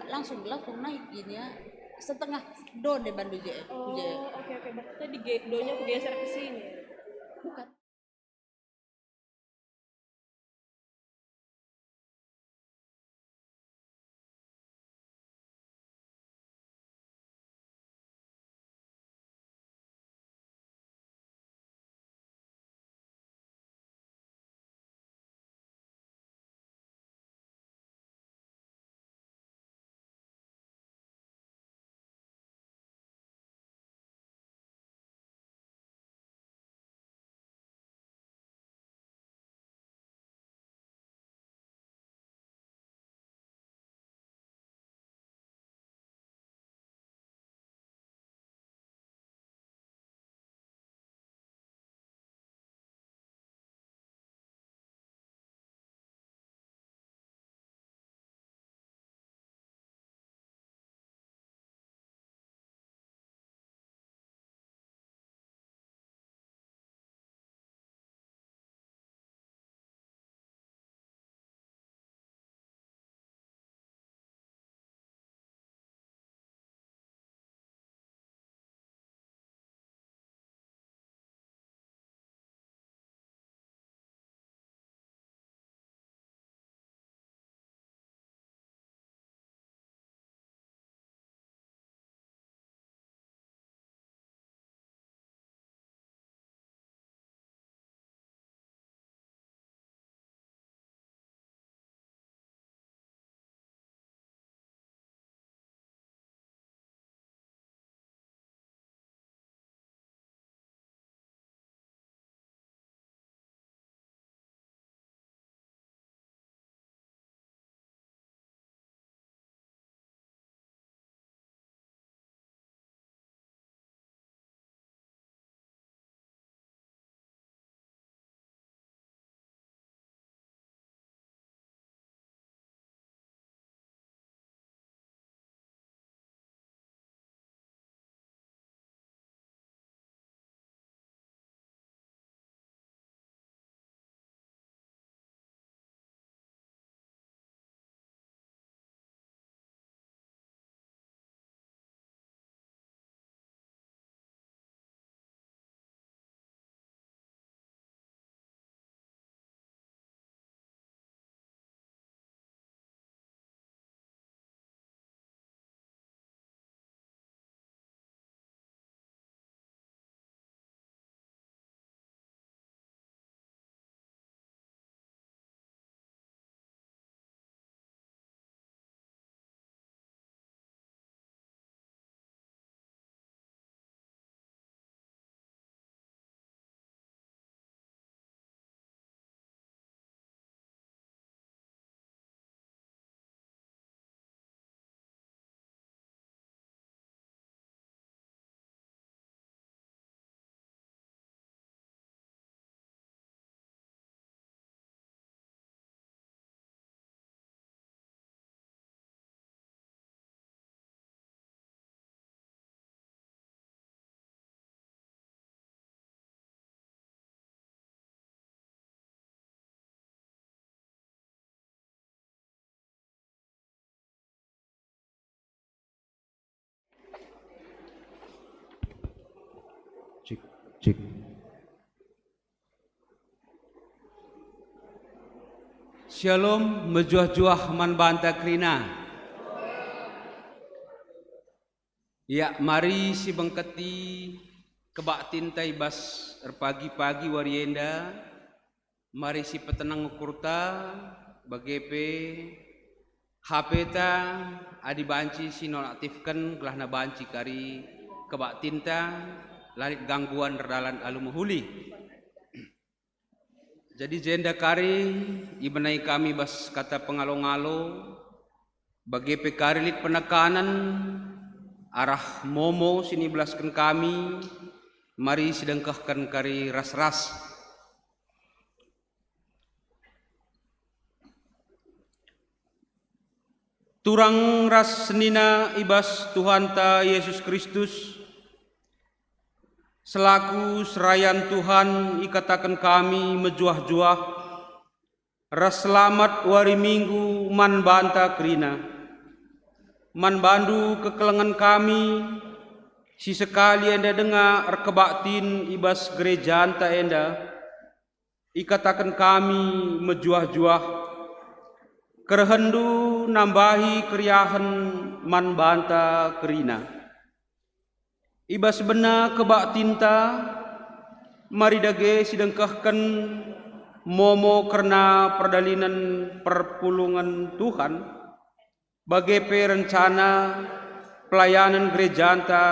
langsung naik gini ya, setengah do deh bandu je. Oh, oke. Berarti tadi do-nya aku geser ke sini. Bukan. Cik. Shalom mejuah-juah man banta krina. Ya, mari si bengketi kebak tintai bas pagi-pagi warienda. Mari si petenang ukurta bagepe HP ta adi banci si nonaktifkan kelahna banci kari kebak tinta larit gangguan redalan alumuhuli. Jadi jenda kari ibenai kami bas kata pengalo-ngalo bagi pekarilit penekanan arah momo sini belaskan kami mari sedengkahkan kari ras-ras turang ras senina ibas Tuhan ta Yesus Kristus selaku serayan Tuhan ikatakan kami mejuah-juah ras selamat wari minggu man banta krina. Man bandu kekelengan kami, si sekali enda dengar rekebaktin ibas gereja anta enda, ikatakan kami mejuah-juah, kerhendu nambahi kriahan man banta krina. Ibas bena kebaktinta, mari dage sidengkahkan momo karena perdalinan perpulungan Tuhan bagai perencana pelayanan gereja anta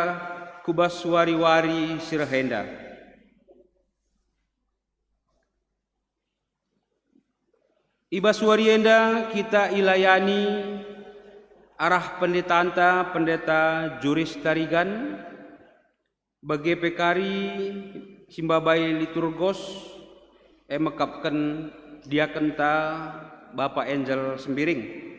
kubas wari-wari sirahenda. Ibas warienda kita ilayani arah pendeta anta pendeta Juris Tarigan bagai pekari simbabai liturgos mekapkan dia kenta Bapak Angel Sembiring.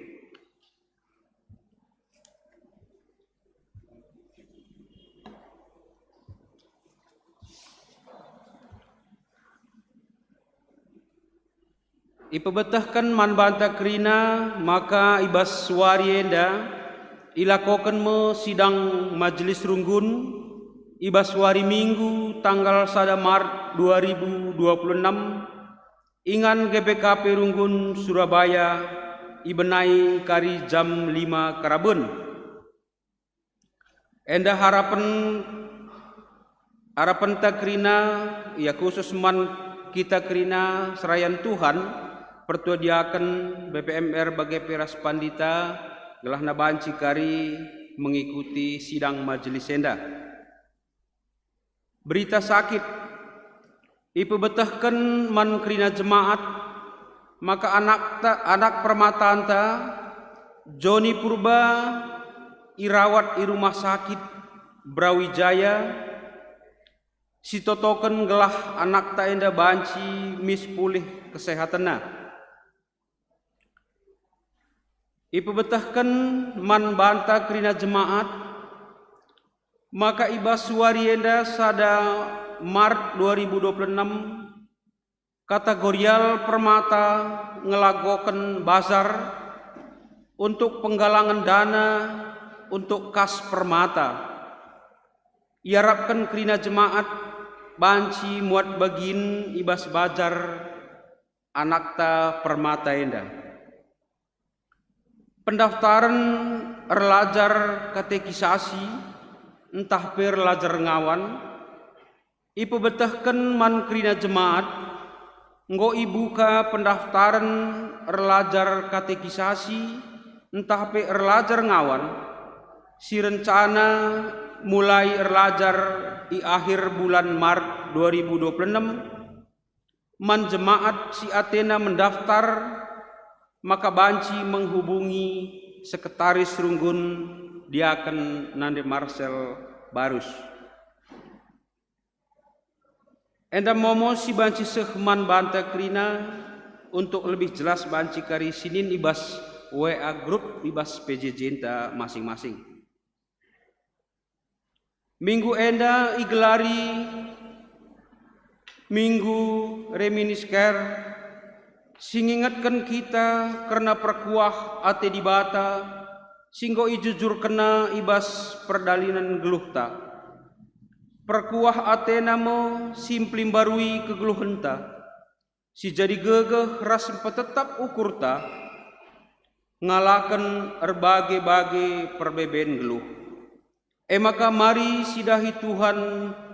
Ipebetahkan man banta krina maka ibas warienda ilakokan me sidang majelis runggun ibas wari minggu tanggal 1 Maret 2026 ingan GPKP Runggun Surabaya ibenai kari jam 5 karabun. Enda harapan ta krina ya khusus man kita krina serayan Tuhan pertuadiakan BPMR bagai peras pandita gelah nabanci kari mengikuti sidang majelis enda. Berita sakit ipebetahkan man krina jemaat maka anak permata anta Joni Purba irawat di rumah sakit Brawijaya sitotoken gelah anak ta enda banci mis pulih kesehatanna. Ipebetahkan man banta krina jemaat maka ibas warienda sada Maret 2026 kategorial permata ngelagokan bazar untuk penggalangan dana untuk kas permata. Iarapkan krina jemaat banci muat bagin ibas bajar anakta permata enda. Pendaftaran erlajar katekisasi entah per lajar ngawan ipebetahkan man krina jemaat nggo ibuka pendaftaran erlajar katekisasi entah per erlajar ngawan si rencana mulai erlajar di akhir bulan Maret 2026 man jemaat si Athena mendaftar maka banci menghubungi sekretaris Runggun Diaken Nande Marcel Barus. Enda momo si banci sehman banta krina untuk lebih jelas banci kari sinin ibas WA grup ibas PJJ enta masing-masing. Minggu enda igelari minggu reminiscer singingatkan kita karena perkuah ate di bata singgo ijujur kena ibas perdalinan geluhta perkuah Athena mo simplim barui kegeluhenta si jadi gegeh ras tetap ukurta ngalakan erbagai-bagai perbeben geluh maka mari sidahi Tuhan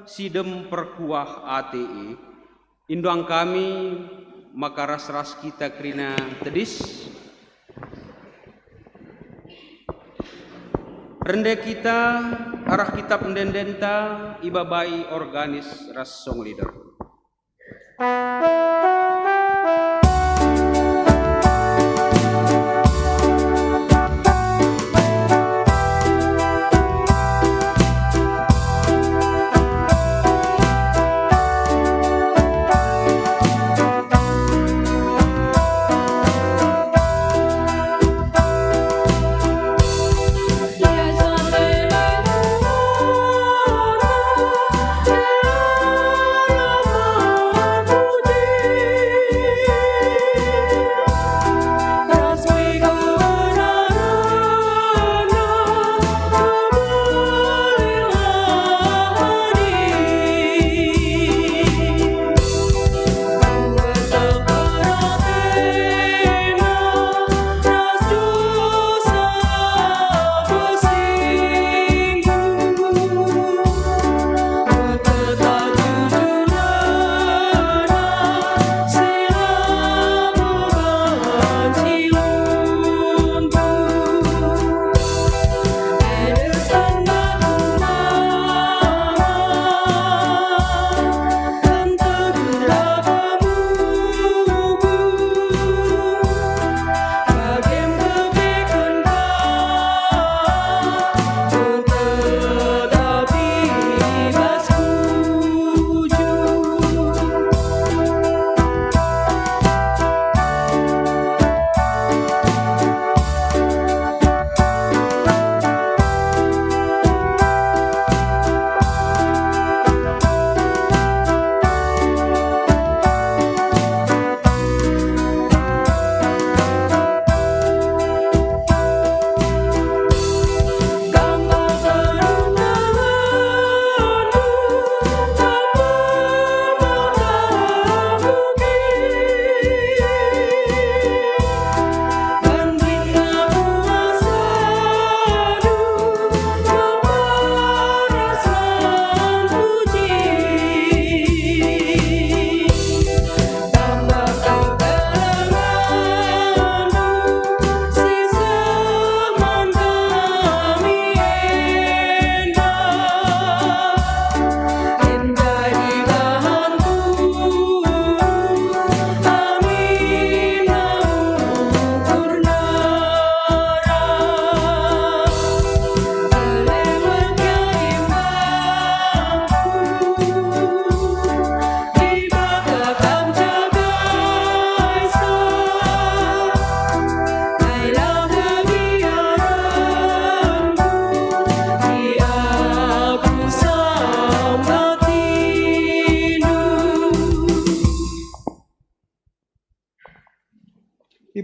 sidem perkuah ATE induang kami maka ras-ras kita krina tedis rende kita arah kitab ndendenta ibabai organis ras song leader. Puji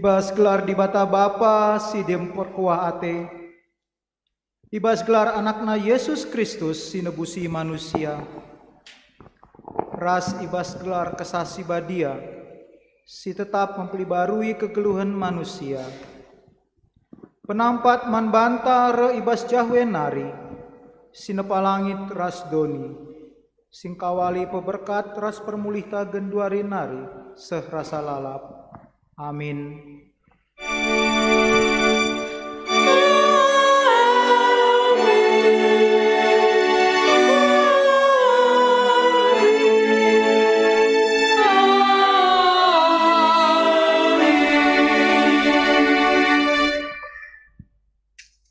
Ibas gelar di bata Bapa si dem perkuah ate. Ibas gelar anakna Yesus Kristus si nebusi manusia. Ras ibas gelar kesasi badia si tetap mempelibarui kegeluhan manusia. Penampat man banta re ibas jahwe nari si nepalangit ras doni. Sing kawali peberkat ras permulihta genduari nari seh rasa lalap. Amin.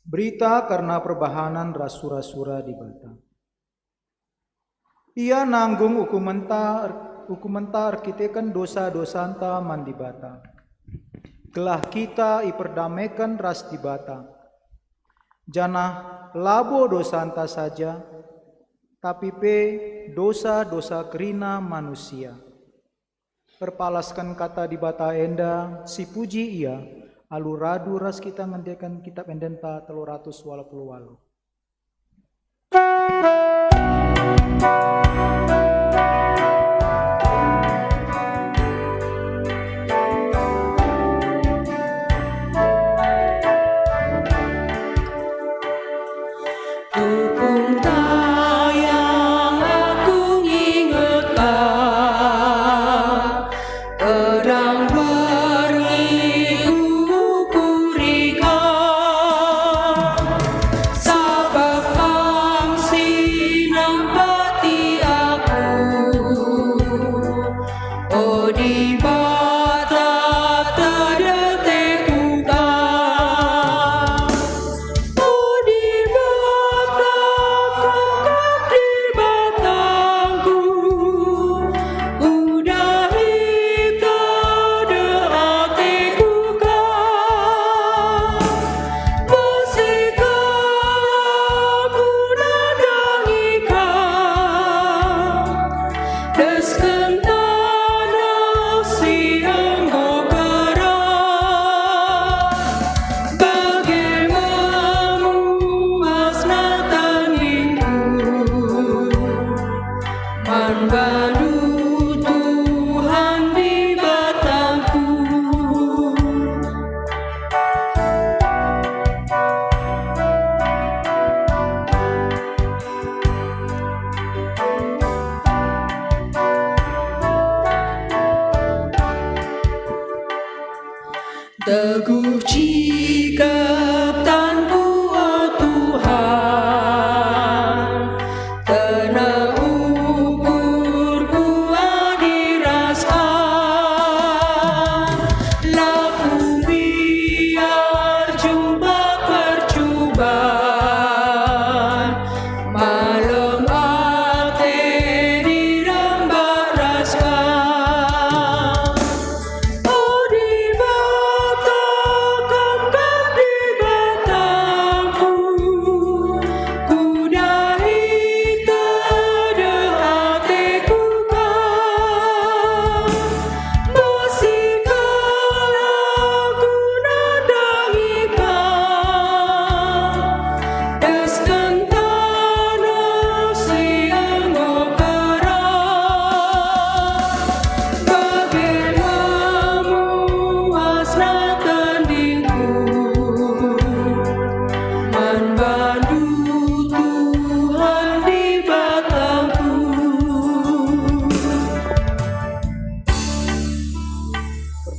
Berita karena perbahanan rasura-sura di Bata. Ia nanggung hukumenta arkitekan dosa-dosa anta man di Bata. Gelah kita iperdamaikan ras di Bata. Janah labo dosa anta saja, tapi pe dosa-dosa kerina manusia. Perpalaskan kata di Bata enda, si puji ia, alu radu ras kita ngendekan kitab endenta 388. Teguh jikap tanku oh Tuhan, tenang ukurku adiraskan, laku biar jumpa percobaan, malam ate dirambah raskan.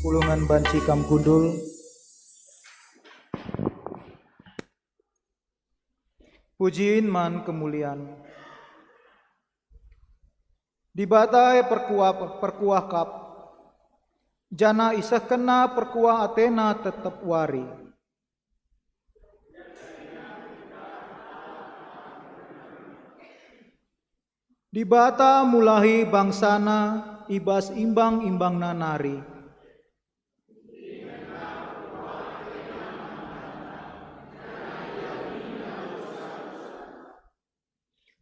Perpulungan Banci Kamkudul. Pujiin man kemuliaan. Di batai perkuah kap. Jana isah kena perkuah Athena tetap wari. Di bata mulahi bangsana ibas imbang-imbang nanari.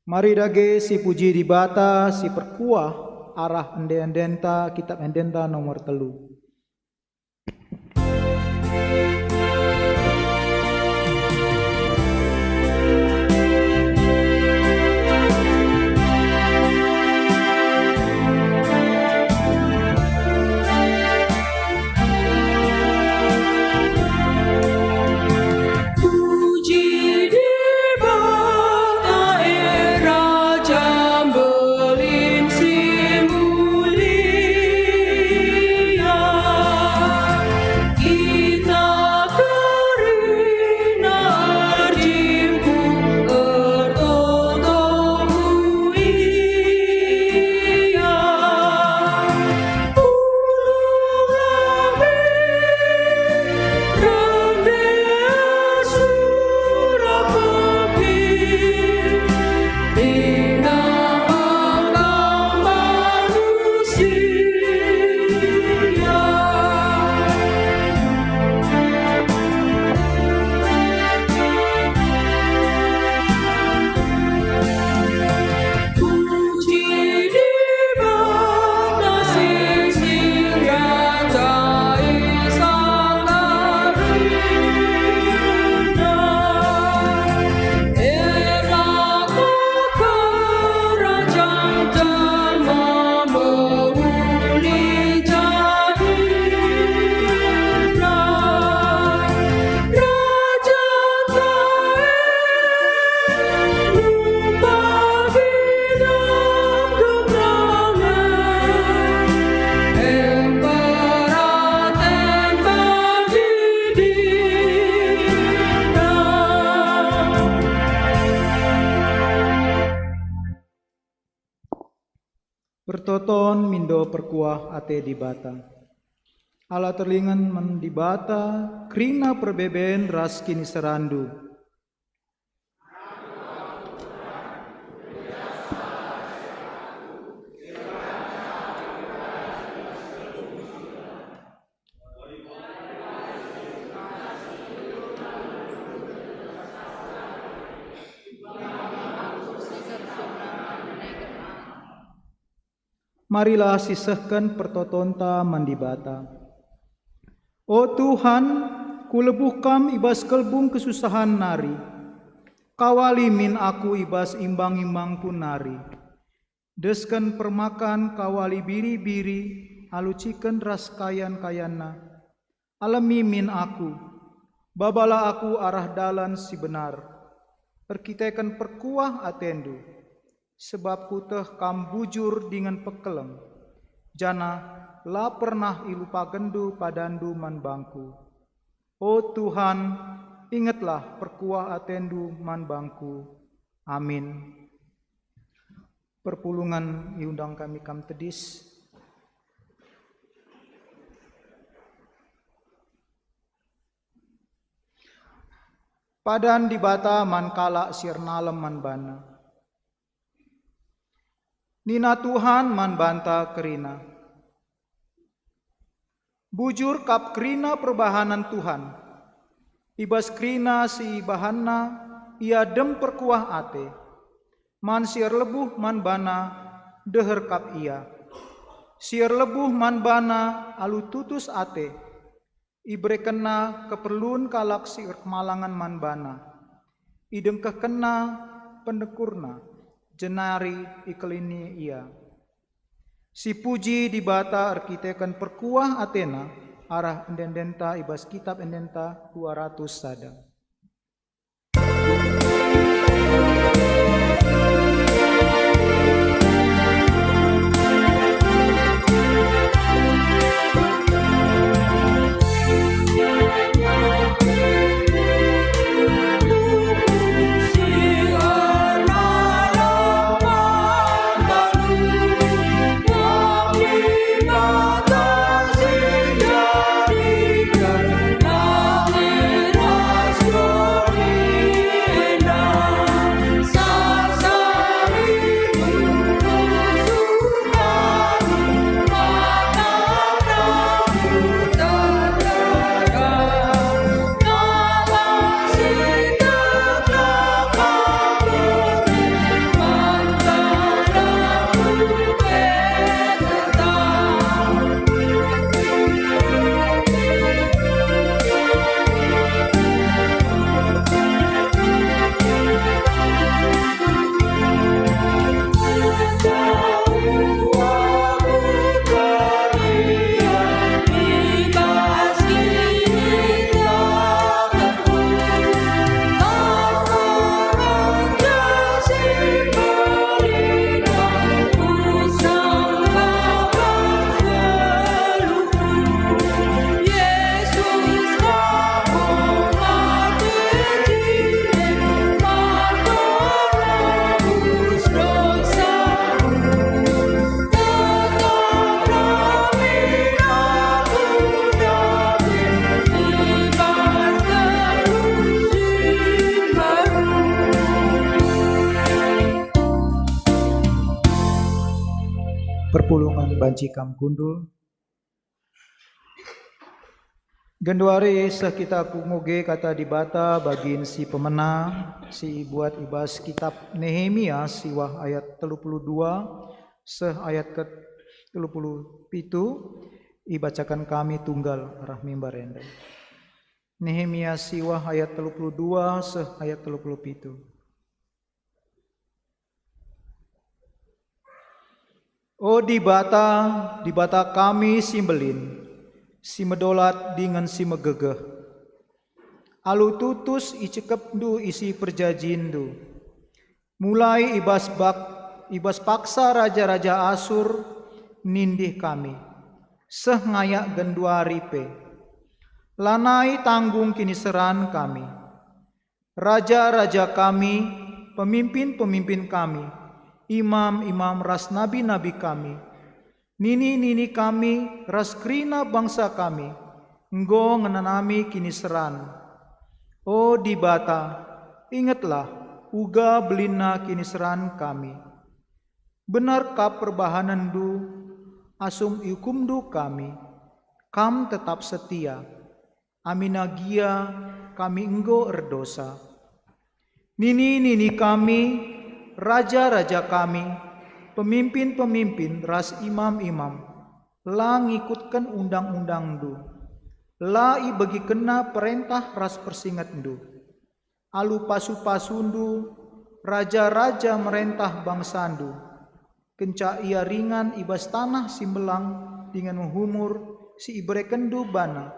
Mari dage si puji di bata si perkuah arah ende-endenta kitab endenta nomor 3. Puji di bata Raja Belingsi mulia, kita karina arjimku ertotomu ia. Pertoton mindo perkuah ate di bata. Ala terlingan men di bata, krina perbeben ras kini serandu. Marilah sisahkan pertotonta mandibata. O Tuhan, kulebuhkam ibas kelbung kesusahan nari. Kawali min aku ibas imbang-imbang pun nari. Deskan permakan kawali biri-biri, alucikan ras kayan-kayanna. Alami min aku, babala aku arah dalan si benar. Perkitekan perkuah atendu. Sebab ku teh kam bujur dengan pekelem, jana la pernah ilu pagendu padandu man bangku. O Tuhan, ingatlah perkuah atendu man bangku. Amin. Perpulungan iundang kami kam tedis. Padan di bata man kala sirnalem man bana. Nina Tuhan man banta kerina. Bujur kap kerina perbahanan Tuhan. Ibas kerina si bahanna ia dem perkuah ate. Man siar lebuh man bana deher kap ia. Siar lebuh man bana alu tutus ate. Ibre kena keperluan kalak siar kemalangan man bana. Ideng kekena pendekurna. Jenari ikelini ia. Si puji di bata arkitekan perkuah Athena arah endendenta ibas kitab endenta 200 sada. Ras perpulungan banci kam kundul. Genduari seh kita punguge kata dibata bagin si pemenang si buat ibas kitab Nehemia siwah ayat 32 seh ayat ke 37 ibacakan kami tunggal arah mimbar enda. Nehemia siwah ayat 32 seh ayat 37. Oh dibata kami simbelin, si medolat dengan si megegeh. Alu tutus icekep du isi perjajin du. Mulai ibas paksa raja-raja Asur nindih kami. Seh ngayak genduari pe. Lanai tanggung kini seran kami. Raja-raja kami, pemimpin-pemimpin kami, imam-imam ras nabi-nabi kami, nini-nini kami ras krina bangsa kami, enggo ngenanami kini seran. Oh dibata, ingatlah uga belina kini seran kami. Benar kap perbahanan du, asum iukum du kami, kam tetap setia, aminagia kami enggo erdosa. Nini-nini kami, raja-raja kami, pemimpin-pemimpin ras imam-imam, la ngikutkan undang-undang du, la i bagi kena perintah ras persingat du, alu pasu-pasundu, raja-raja merentah bangsandu, kenca ia ringan ibas tanah simbelang dengan menghumur si ibrekendu bana,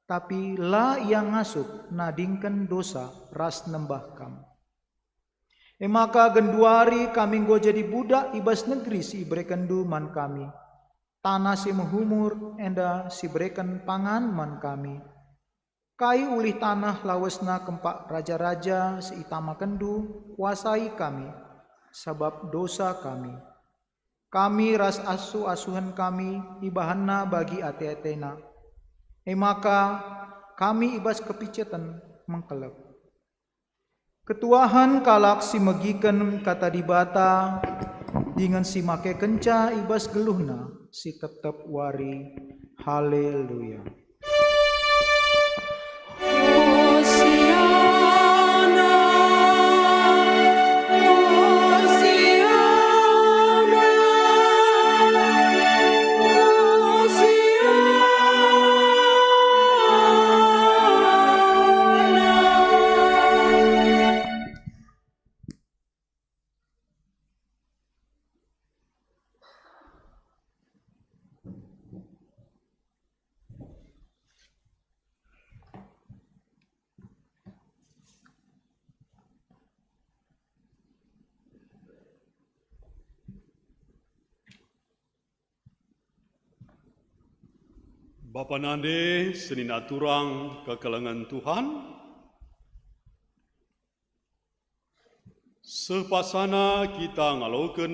tapi la ia ngasup nadingken dosa ras nembah kam. Maka genduari kami go jadi budak ibas negeri si ibrekendu man kami. Tanah si menghumur enda si breken pangan man kami. Kai ulih tanah lawesna kempak raja-raja si itama kendu kuasai kami sebab dosa kami. Kami ras asuhan kami ibahanna bagi ate-atena. Maka kami ibas kepicetan mengkelep. Ketuahan kalak si megiken kata dibata dengan si make kenca ibas geluhna si tetep wari. Haleluya. Bapa nande senin aturang kekelengan Tuhan, sepasana kita ngaloken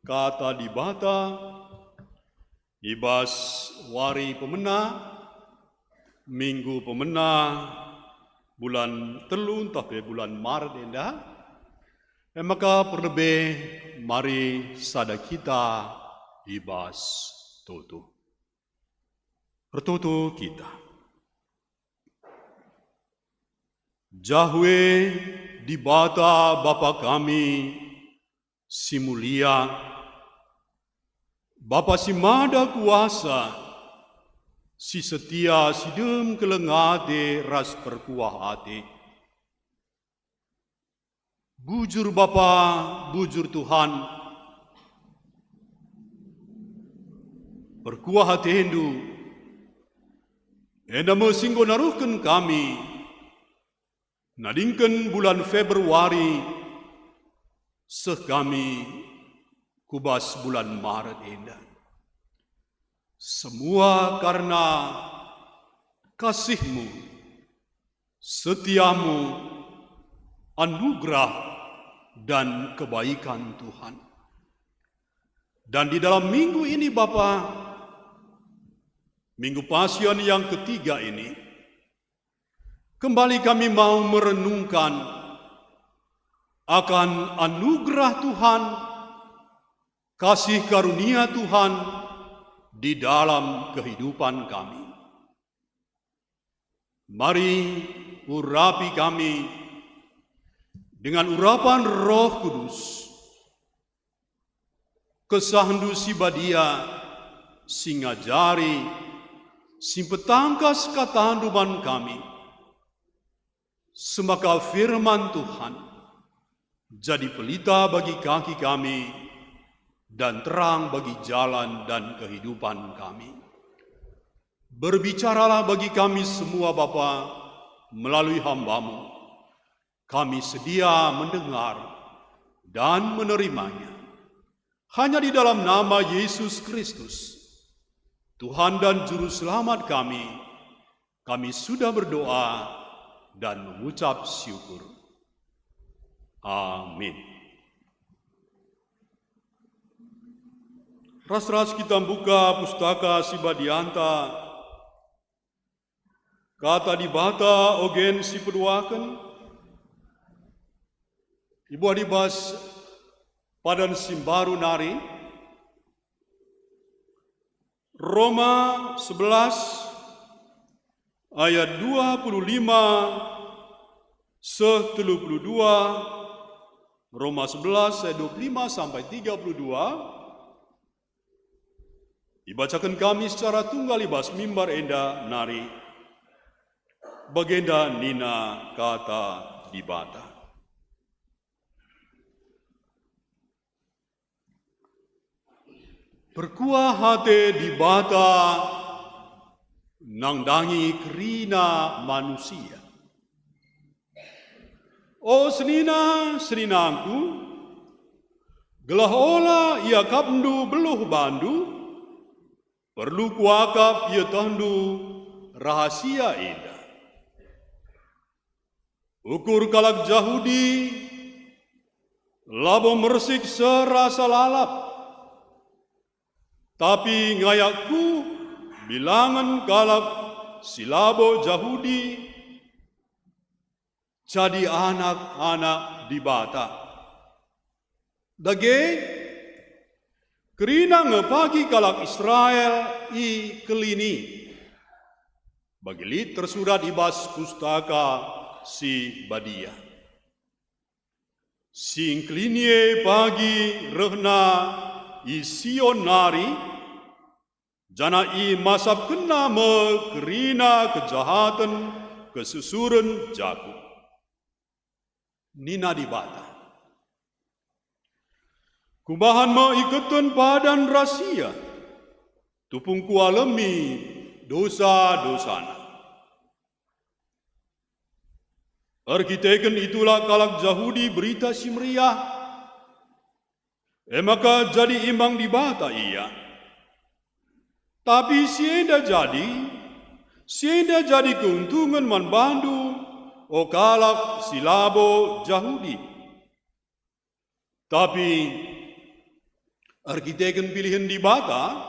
kata dibata, ibas wari pemena, minggu pemena, bulan telu tapi bulan Maret enda, maka perlebe mari sada kita ibas tutu. Pertutu kita. Jahwe dibata Bapa kami si mulia, Bapa si mada kuasa, si setia si dem kelengade ras perkuah hati. Bujur Bapa, bujur Tuhan, perkuah hati hendu, enda mesinggo naruhkan kami, nadingkan bulan Februari, seh kami kubas bulan Maret enda. Semua karena kasih-Mu, setiamu, anugerah dan kebaikan Tuhan. Dan di dalam minggu ini Bapa, Minggu Pasien yang ketiga ini, kembali kami mau merenungkan akan anugerah Tuhan kasih karunia Tuhan di dalam kehidupan kami. Mari urapi kami dengan urapan Roh Kudus. Kesahandu si badia, si ngajari, si petangkas katahanduman kami. Semaka firman Tuhan jadi pelita bagi kaki kami dan terang bagi jalan dan kehidupan kami. Berbicaralah bagi kami semua Bapa melalui hamba-Mu. Kami sedia mendengar dan menerimanya. Hanya di dalam nama Yesus Kristus, Tuhan dan Juru Selamat kami sudah berdoa dan mengucap syukur. Amin. Ras-ras kita buka pustaka si Badianta, kata dibata ogen si peduaken, Ibu adibas padan simbaru nari, Roma 11 ayat 25-32, Roma 11 ayat 25 sampai 32, dibacakan kami secara tunggal ibas mimbar enda nari, bagenda nina kata dibata. Berkuah hati dibata nangdangi kerina manusia. O senina-seninangku, gelah ola ia kapndu beluh bandu, perlu kuakap ia tandu rahasia indah. Ukur kalak Yahudi, labo mersik serasa lalap, tapi ngayakku bilangan kalak silabo Yahudi jadi anak-anak dibata. Dage kerina ngepagi kalak Israel i kelini. Bagilit tersurat ibas pustaka si badia. Si klinie pagi rehna i sionari, jana i masap kena me kerina kejahatan kesusuran jaku. Nina dibata. Kubahan me iketan padan rahasia, tupung kualemi dosa-dosana. Arkiteken itulah kalak Yahudi berita si meriah, maka jadi imbang dibata ia. Tapi sienda jadi keuntungan man bandu o kalak silabo Yahudi. Tapi arkiteken pilihan dibata,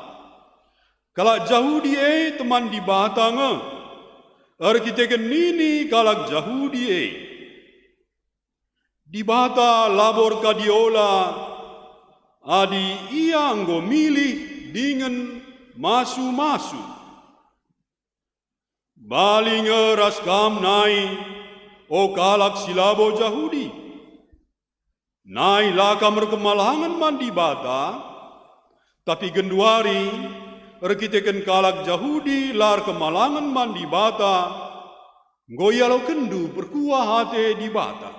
kalak Yahudi teman dibata nge. Arkiteken nini kalak Yahudi dibata labor kadiola, adi ia anggo milih dengan masu-masu. Baling eras kam nai, o kalak silabo Yahudi. Nai lakam rekemalangan mandi bata, tapi genduari rekiteken kalak Yahudi lar kemalangan mandi bata, goyalo kendu perkuah hati di bata.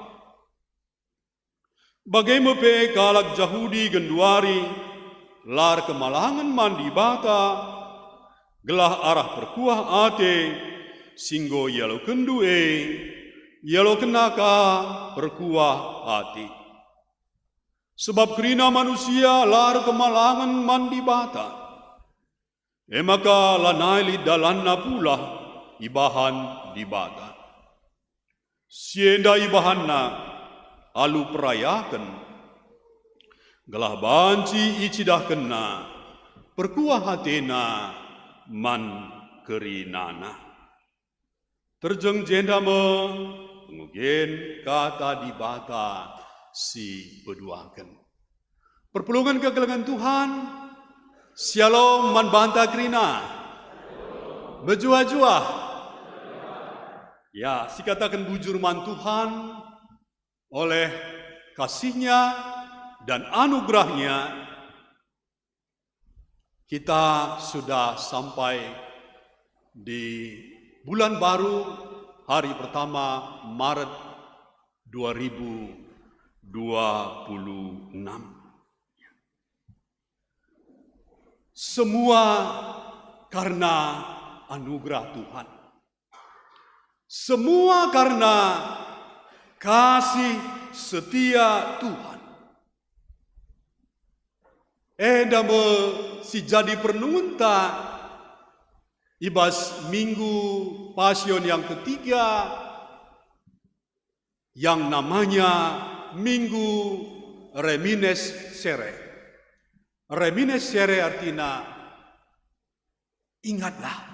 Bagaimana kalak Yahudi genduari lar kemalangan mandi bata, gelah arah perkuah ate, singgo yalo kendu yalo kenaka perkuah ate. Sebab kerina manusia lar kemalangan mandi bata, maka lanai dalanna pula ibahan di bata. Sienda ibahanna alu perayakan, gelah banci icidah kena, perkuah hatena man kerinana. Terjeng jenda pengugen kata dibata si peduakan. Perpulungan kegelangan Tuhan, Shalom manbanta krina, berjua-jua. Ya, sikatakan bujur man Tuhan oleh kasih-Nya dan anugerah-Nya, kita sudah sampai di bulan baru, hari pertama Maret 2026. Semua karena anugerah Tuhan. Semua karena kasih setia Tuhan. Edame si jadi pernunta ibas minggu pasion yang ketiga yang namanya Minggu Remines Sere. Remines Sere artinya ingatlah.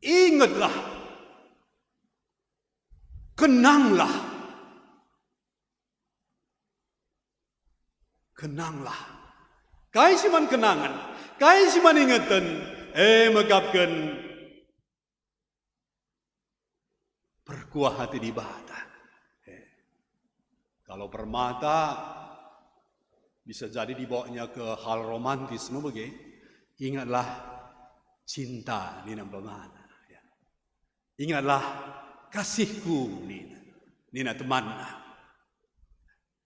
Ingatlah. Kenanglah. Kenanglah. Kai siman kenangan. Kai siman ingatan. Megapkan. Perkuah hati di bata. Kalau permata bisa jadi dibawanya ke hal romantis, no bagi. Ingatlah cinta nina bagaimana. Ya. Ingatlah kasihku nina teman.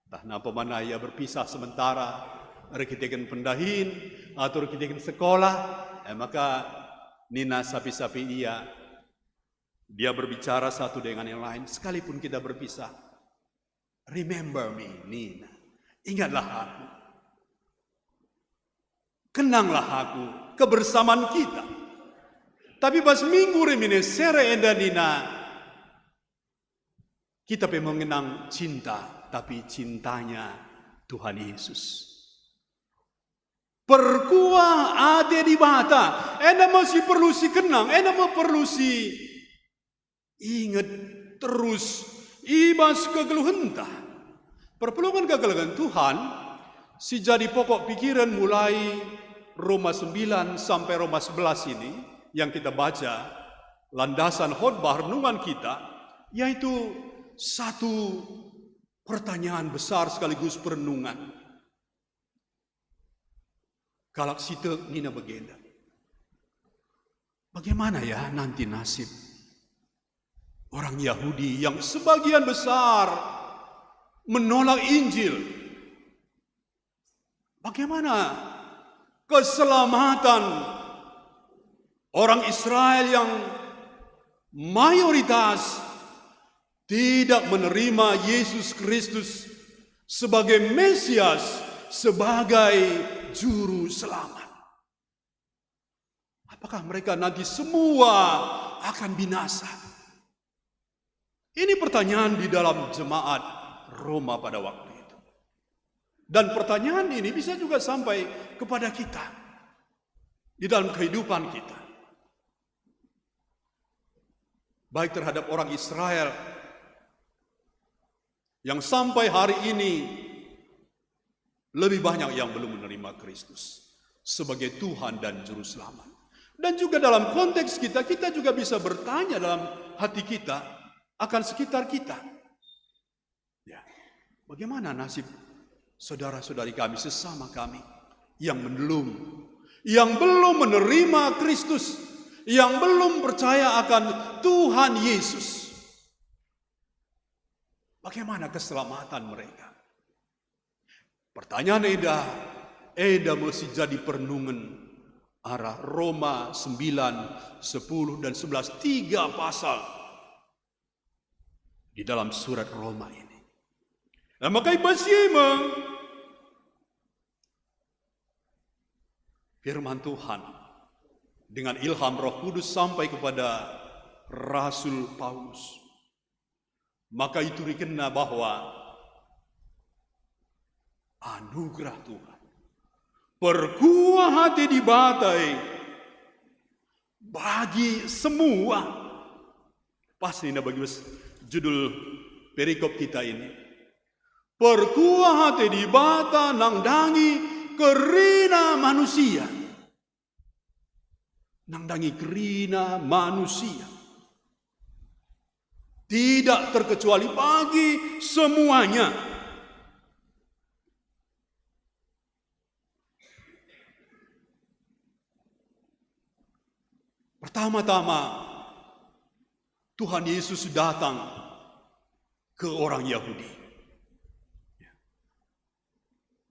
Tah napa mana ia berpisah sementara, rekitekan pendahin atau rekitekan sekolah, maka nina sapi-sapi dia berbicara satu dengan yang lain, sekalipun kita berpisah. Remember me, Nina. Ingatlah aku. Kenanglah aku, kebersamaan kita. Tapi pas minggu Remines Sere enda Nina, kita mengenang cinta, tapi cintanya Tuhan Yesus. Perkuah ade di bata, enda masih perlu si kenang, enda mau perlu si ingat terus ibas kegeluhentah. Perpulungan kegelangan Tuhan si jadi pokok pikiran mulai Roma 9 sampai Roma 11 ini yang kita baca, landasan khotbah renungan kita, yaitu satu pertanyaan besar sekaligus perenungan. Kalau situ nina begenda, bagaimana ya nanti nasib orang Yahudi yang sebagian besar menolak Injil? Bagaimana keselamatan orang Israel yang mayoritas tidak menerima Yesus Kristus sebagai Mesias, sebagai juru selamat? Apakah mereka nanti semua akan binasa? Ini pertanyaan di dalam jemaat Roma pada waktu itu. Dan pertanyaan ini bisa juga sampai kepada kita di dalam kehidupan kita. Baik terhadap orang Israel yang sampai hari ini lebih banyak yang belum menerima Kristus sebagai Tuhan dan Juru Selamat. Dan juga dalam konteks kita, kita juga bisa bertanya dalam hati kita akan sekitar kita. Ya, bagaimana nasib saudara-saudari kami, sesama kami yang belum menerima Kristus, yang belum percaya akan Tuhan Yesus? Bagaimana keselamatan mereka? Pertanyaan Eda mesti jadi perenungan arah Roma 9, 10 dan 11, 3 pasal di dalam surat Roma ini. Nah, maka ibasiema firman Tuhan dengan ilham Roh Kudus sampai kepada Rasul Paulus. Maka itu dikena bahwa anugerah Tuhan, perkuah hati dibatai bagi semua. Pas ini bagi judul perikop kita ini. perkuah hati di bata nang dangi kerina manusia. Nang dangi kerina manusia. Tidak terkecuali bagi semuanya. Pertama-tama, Tuhan Yesus datang ke orang Yahudi.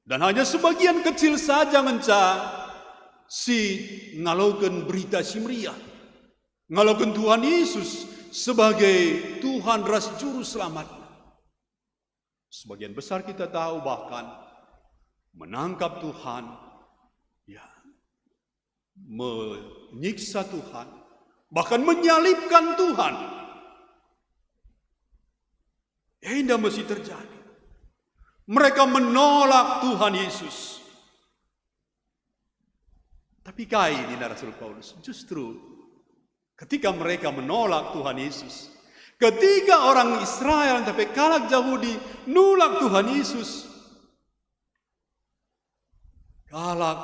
Dan hanya sebagian kecil saja ngenca si ngalaukeun berita Simria. Ngalaukeun Tuhan Yesus sebagai Tuhan ras juru selamat. Sebagian besar kita tahu bahkan menangkap Tuhan, ya, menyiksa Tuhan, bahkan menyalibkan Tuhan. Ini masih terjadi. Mereka menolak Tuhan Yesus. Tapi ini Rasul Paulus, justru ketika mereka menolak Tuhan Yesus, ketika orang Israel sampai kalak Yahudi nolak Tuhan Yesus, kalak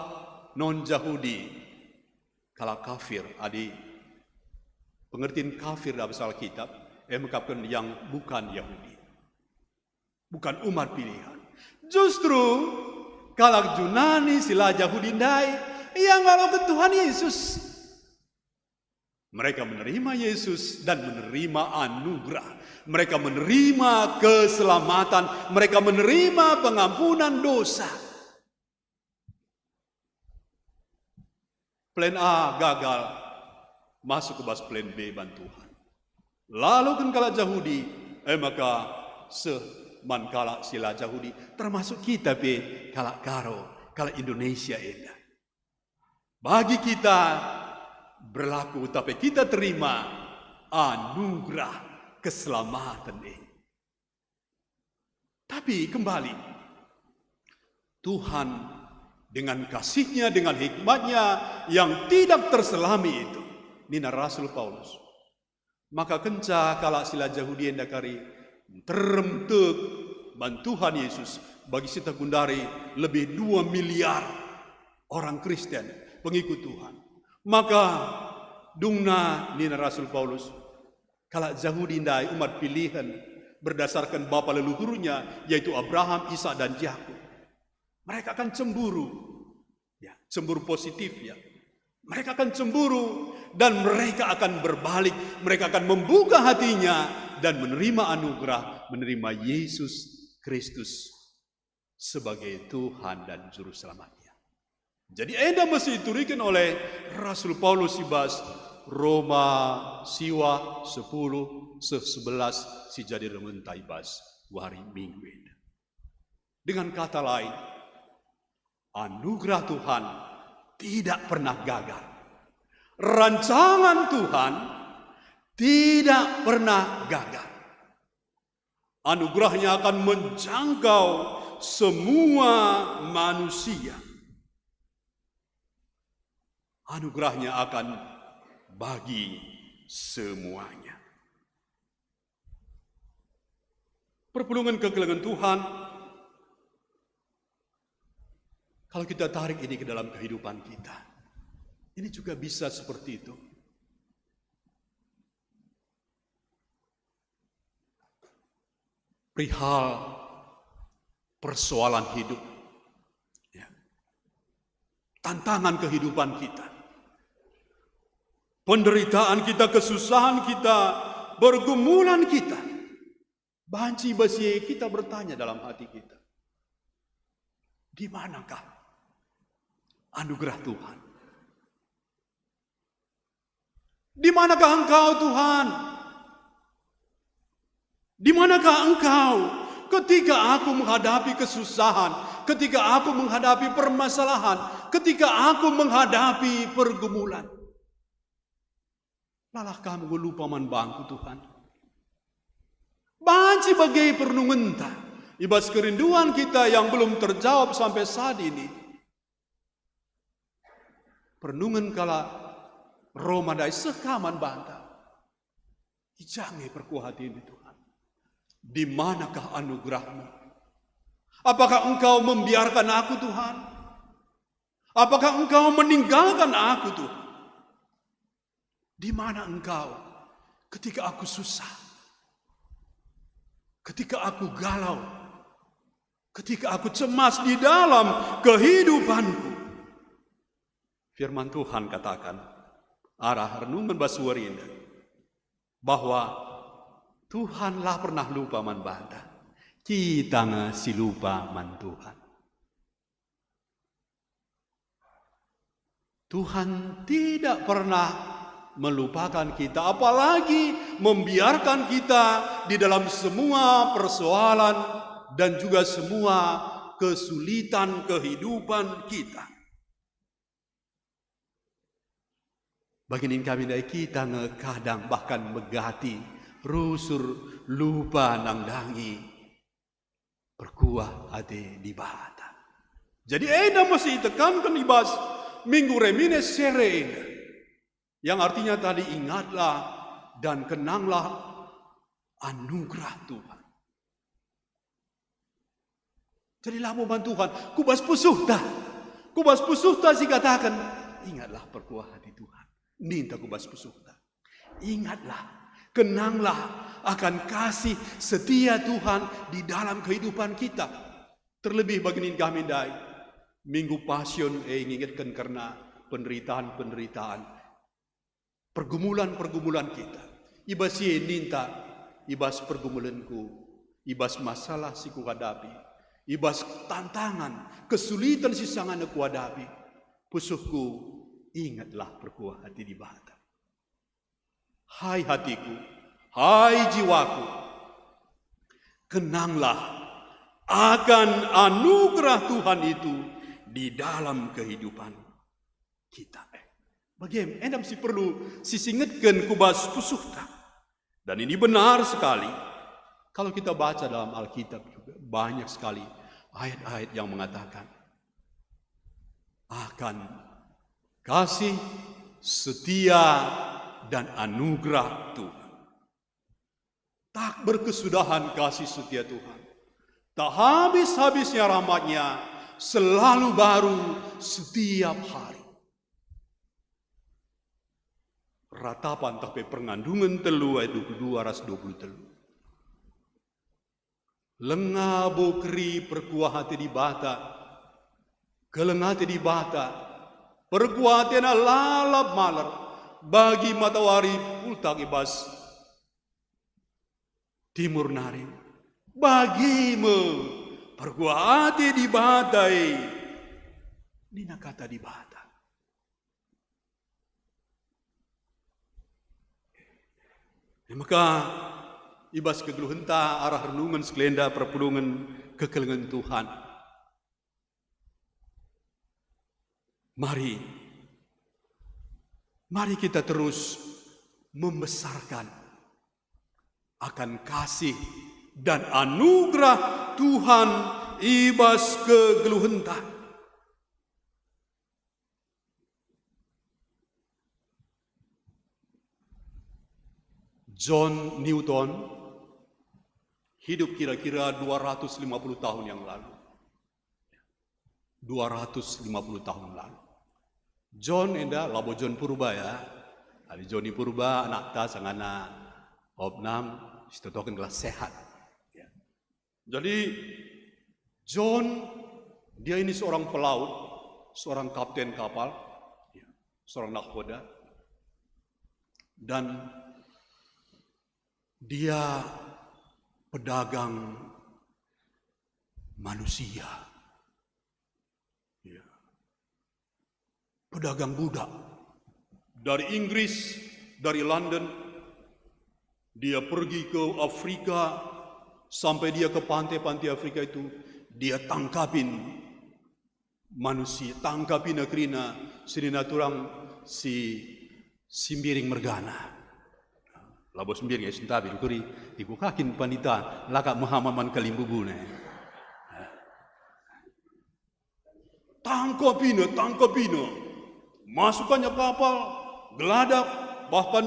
non-Yahudi, kalak kafir, adi pengertian kafir dalam Alkitab, mengungkapkan yang bukan Yahudi, bukan umat pilihan. Justru kalak Yunani sila Yahudi ndai yang ngalaukeun Tuhan Yesus. Mereka menerima Yesus dan menerima anugerah. Mereka menerima keselamatan. Mereka menerima pengampunan dosa. Plan A gagal, masuk ke bas plan B bantuan. Lalu kan kala Yahudi, maka seman kala sila Yahudi, termasuk kita kala karo, kala Indonesia ini. Bagi kita berlaku, tapi kita terima anugerah keselamatan ini. Tapi kembali, Tuhan dengan kasih-Nya, dengan hikmat-Nya yang tidak terselami itu, nina Rasul Paulus. Maka kenca kala sila Yahudi endakari teremtek bantuan Yesus bagi sita gundari lebih 2 miliar orang Kristen pengikut Tuhan. Maka dungna nina Rasul Paulus kala Yahudi ndai umat pilihan berdasarkan bapa leluhurnya yaitu Abraham, Ishak dan Yakub. Mereka akan cemburu. Ya, cemburu positif ya. Mereka akan cemburu dan mereka akan berbalik, mereka akan membuka hatinya dan menerima anugerah, menerima Yesus Kristus sebagai Tuhan dan juru selamatnya. Jadi enda mesti diturikan oleh Rasul Paulus ibas Roma siwa 10 11 si jadi rementai bas hari Minggu ini. Dengan kata lain, anugerah Tuhan tidak pernah gagal. Rancangan Tuhan tidak pernah gagal. Anugerahnya akan menjangkau semua manusia. Anugerahnya akan bagi semuanya. Perpulungan kegelangan Tuhan, kalau kita tarik ini ke dalam kehidupan kita, ini juga bisa seperti itu. Perihal persoalan hidup, ya. Tantangan kehidupan kita, penderitaan kita, kesusahan kita, pergumulan kita, banci basi kita bertanya dalam hati kita, di manakah anugerah Tuhan? Di manakah Engkau Tuhan? Di manakah Engkau ketika aku menghadapi kesusahan, ketika aku menghadapi permasalahan, ketika aku menghadapi pergumulan? Lalah kamu lupa manbangku Tuhan. Banci bagai pernungan ta, ibas kerinduan kita yang belum terjawab sampai saat ini. Pernungan kala Roma dai sekaman bantah. Ijange perkuat ini Tuhan. Di manakah anugerahmu? Apakah Engkau membiarkan aku, Tuhan? Apakah Engkau meninggalkan aku, Tuhan? Di mana Engkau ketika aku susah? Ketika aku galau? Ketika aku cemas di dalam kehidupanku? Firman Tuhan katakan, arah renungan Basuari ini, bahwa Tuhanlah pernah lupa man banda. Kita nga si lupa man Tuhan. Tuhan tidak pernah melupakan kita, apalagi membiarkan kita di dalam semua persoalan dan juga semua kesulitan kehidupan kita. Baginin kami dari kita kadang bahkan megati, rusur lupa nang dangi. Perkuah hati di bata. Jadi eda masih tekankan ibas minggu remine sere eda. Yang artinya tadi ingatlah dan kenanglah anugerah Tuhan. Jadi lamu Tuhan, kubas pusuh dah si katakan, ingatlah perkuah hati Tuhan. Ninta kubas pusuh dah. Ingatlah. Kenanglah akan kasih setia Tuhan di dalam kehidupan kita. Terlebih baginin kami dai. Minggu Pasion ingatkan karena penderitaan-penderitaan. Pergumulan-pergumulan kita. Ibas ye ninta. Ibas pergumulanku. Ibas masalah si ku hadapi. Ibas tantangan. Kesulitan si sangan aku hadapi. Pusuhku, ingatlah perkuah hati di bata. Hai hatiku, hai jiwaku, kenanglah akan anugerah Tuhan itu di dalam kehidupan kita. Bagaimana? Endam si perlu sisingetkan kubas pusuhta. Dan ini benar sekali. Kalau kita baca dalam Alkitab juga banyak sekali ayat-ayat yang mengatakan akan kasih setia dan anugerah Tuhan. Tak berkesudahan kasih setia Tuhan. Tak habis-habisnya rahmatnya, selalu baru setiap hari. Ratapan tapi pengandungan telu ayat 22 ras 20 telu. Lengah bokri perkuah hati di bata. Kelengah hati di bata. Perkuah hati lalap malar. Bagi matahari ultak ibas timur nari. Bagimu perkuah hati di batai. Nina kata di bata. Maka ibas kegeluhenta arah renungan sekelenda perpulungan kekelengan Tuhan. Mari kita terus membesarkan akan kasih dan anugerah Tuhan ibas kegeluhentan. John Newton hidup kira-kira 250 tahun yang lalu. 250 tahun lalu. John enda labo John Purba ya. Ada Johnny Purba anak ta sangana opnam istitoken gelas sehat. Ya. Jadi John dia ini seorang pelaut, seorang kapten kapal, ya, seorang nahkoda. Dan dia pedagang manusia. Pedagang budak dari Inggris, dari London, dia pergi ke Afrika, sampai dia ke pantai-pantai Afrika itu, dia tangkapin manusia, tangkapin negrina, sini naturang si simbiring mergana. Labo simbiring ya sintabi, kuri ikukakin panita, laka muhamaman kalimbubune. Tangkapina. Masukkannya kapal, geladak, bahkan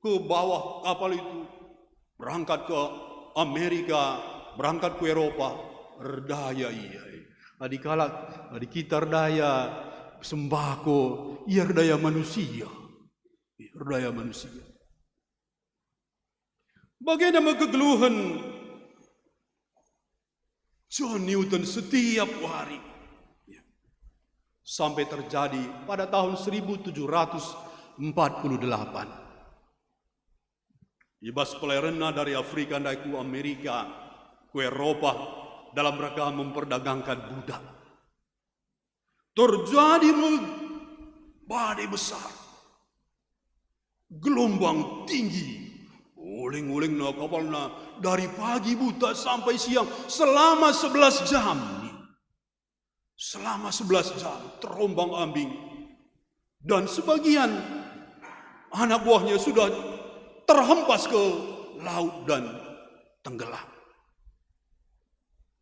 ke bawah kapal itu, berangkat ke Amerika, berangkat ke Eropa, erdaya iya. Adi kita erdaya sembako, iya erdaya manusia. Erdaya manusia. Bagaimana kegeluhan John Newton setiap hari. Sampai terjadi pada tahun 1748. Ibas pelerena dari Afrika naik ke Amerika, ke Eropa dalam rangka memperdagangkan budak. Terjadi badai besar, gelombang tinggi, uling-uling na kapal na dari pagi buta sampai siang selama 11 jam. Selama 11 jam terombang-ambing, dan sebagian anak buahnya sudah terhempas ke laut dan tenggelam.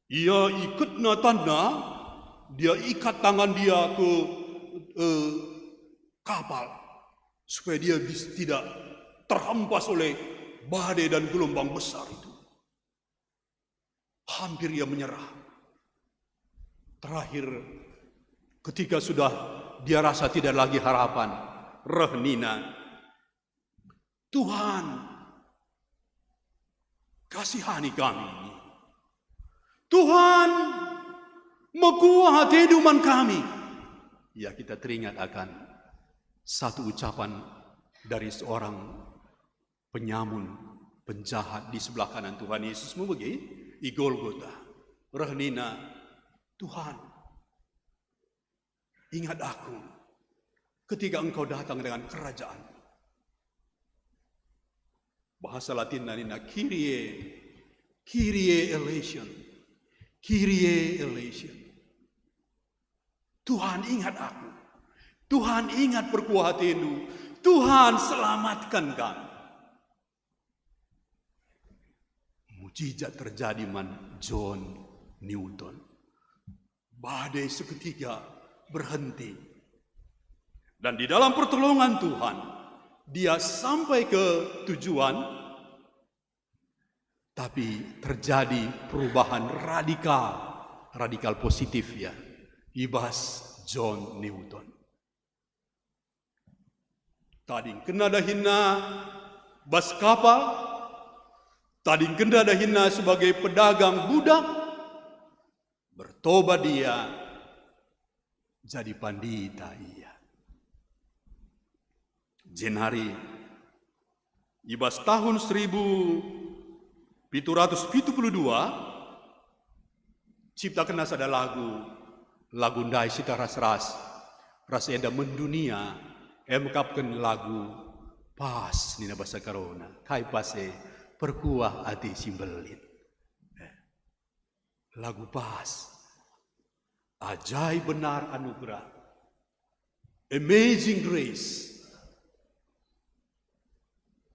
Ia ikut tanda, dia ikat tangan dia ke kapal supaya dia tidak terhempas oleh badai dan gelombang besar itu. Hampir ia menyerah. Terakhir, ketika sudah dia rasa tidak lagi harapan, Rehnina, Tuhan, kasihani kami. Tuhan, mekuat hidupan kami. Ya, kita teringat akan satu ucapan dari seorang penyamun, penjahat di sebelah kanan Tuhan Yesus membagi di Golgota. Rehnina, Tuhan, ingat aku ketika Engkau datang dengan kerajaan. Bahasa Latin nana Kyrie eleison. Kyrie eleison. Tuhan, ingat aku. Tuhan, ingat perkuatanmu. Tuhan, selamatkan kami. Mujizat terjadi man John Newton. Badai seketika berhenti. Dan di dalam pertolongan Tuhan, dia sampai ke tujuan, tapi terjadi perubahan radikal positif ya. Ibas John Newton. Tadi kena dahina bas kapal, tadi kena dahina sebagai pedagang budak, bertobat dia jadi pandita iya. Jenari ibas tahun 1772 ciptakan ada lagu ndai sita ras enda mendunia emkapkan lagu pas nina bahasa karona kai pase perkuah hati simbelit. Lagu pas, ajaib benar anugerah, Amazing Grace,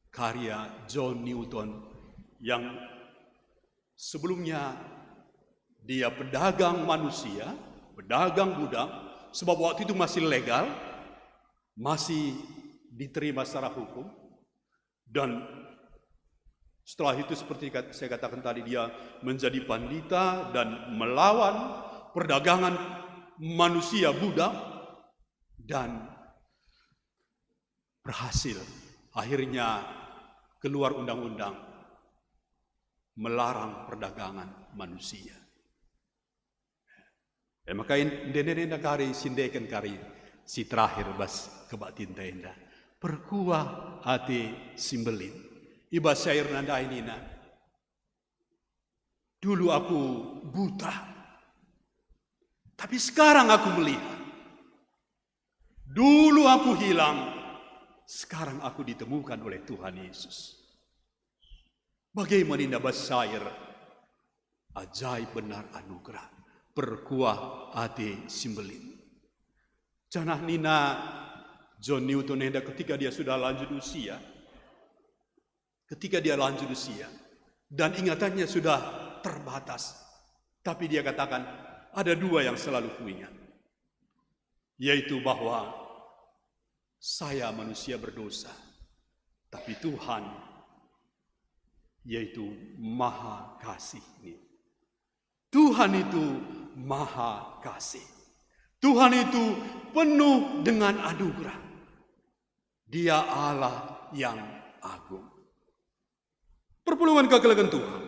karya John Newton yang sebelumnya dia pedagang manusia, pedagang budak, sebab waktu itu masih legal, masih diterima secara hukum, dan setelah itu seperti saya katakan tadi, dia menjadi pandita dan melawan perdagangan manusia budak dan berhasil. Akhirnya keluar undang-undang melarang perdagangan manusia. Maka indene kari sindekan kari si terakhir bas kebak tinta indah. Perkuah hati simbelin. Iba syair nanda ini na. Dulu aku buta, tapi sekarang aku melihat. Dulu aku hilang, sekarang aku ditemukan oleh Tuhan Yesus. Bagaimana indah syair, ajaib benar anugerah, perkuah hati simbelin. Janah nina John Newton hendak ketika dia sudah lanjut usia, dan ingatannya sudah terbatas, tapi dia katakan ada dua yang selalu kuingat, yaitu bahwa saya manusia berdosa, tapi Tuhan yaitu Maha Kasih ini Tuhan itu Maha Kasih. Tuhan itu penuh dengan anugerah. Dia Allah yang agung. Perpulungan kekelagan Tuhan.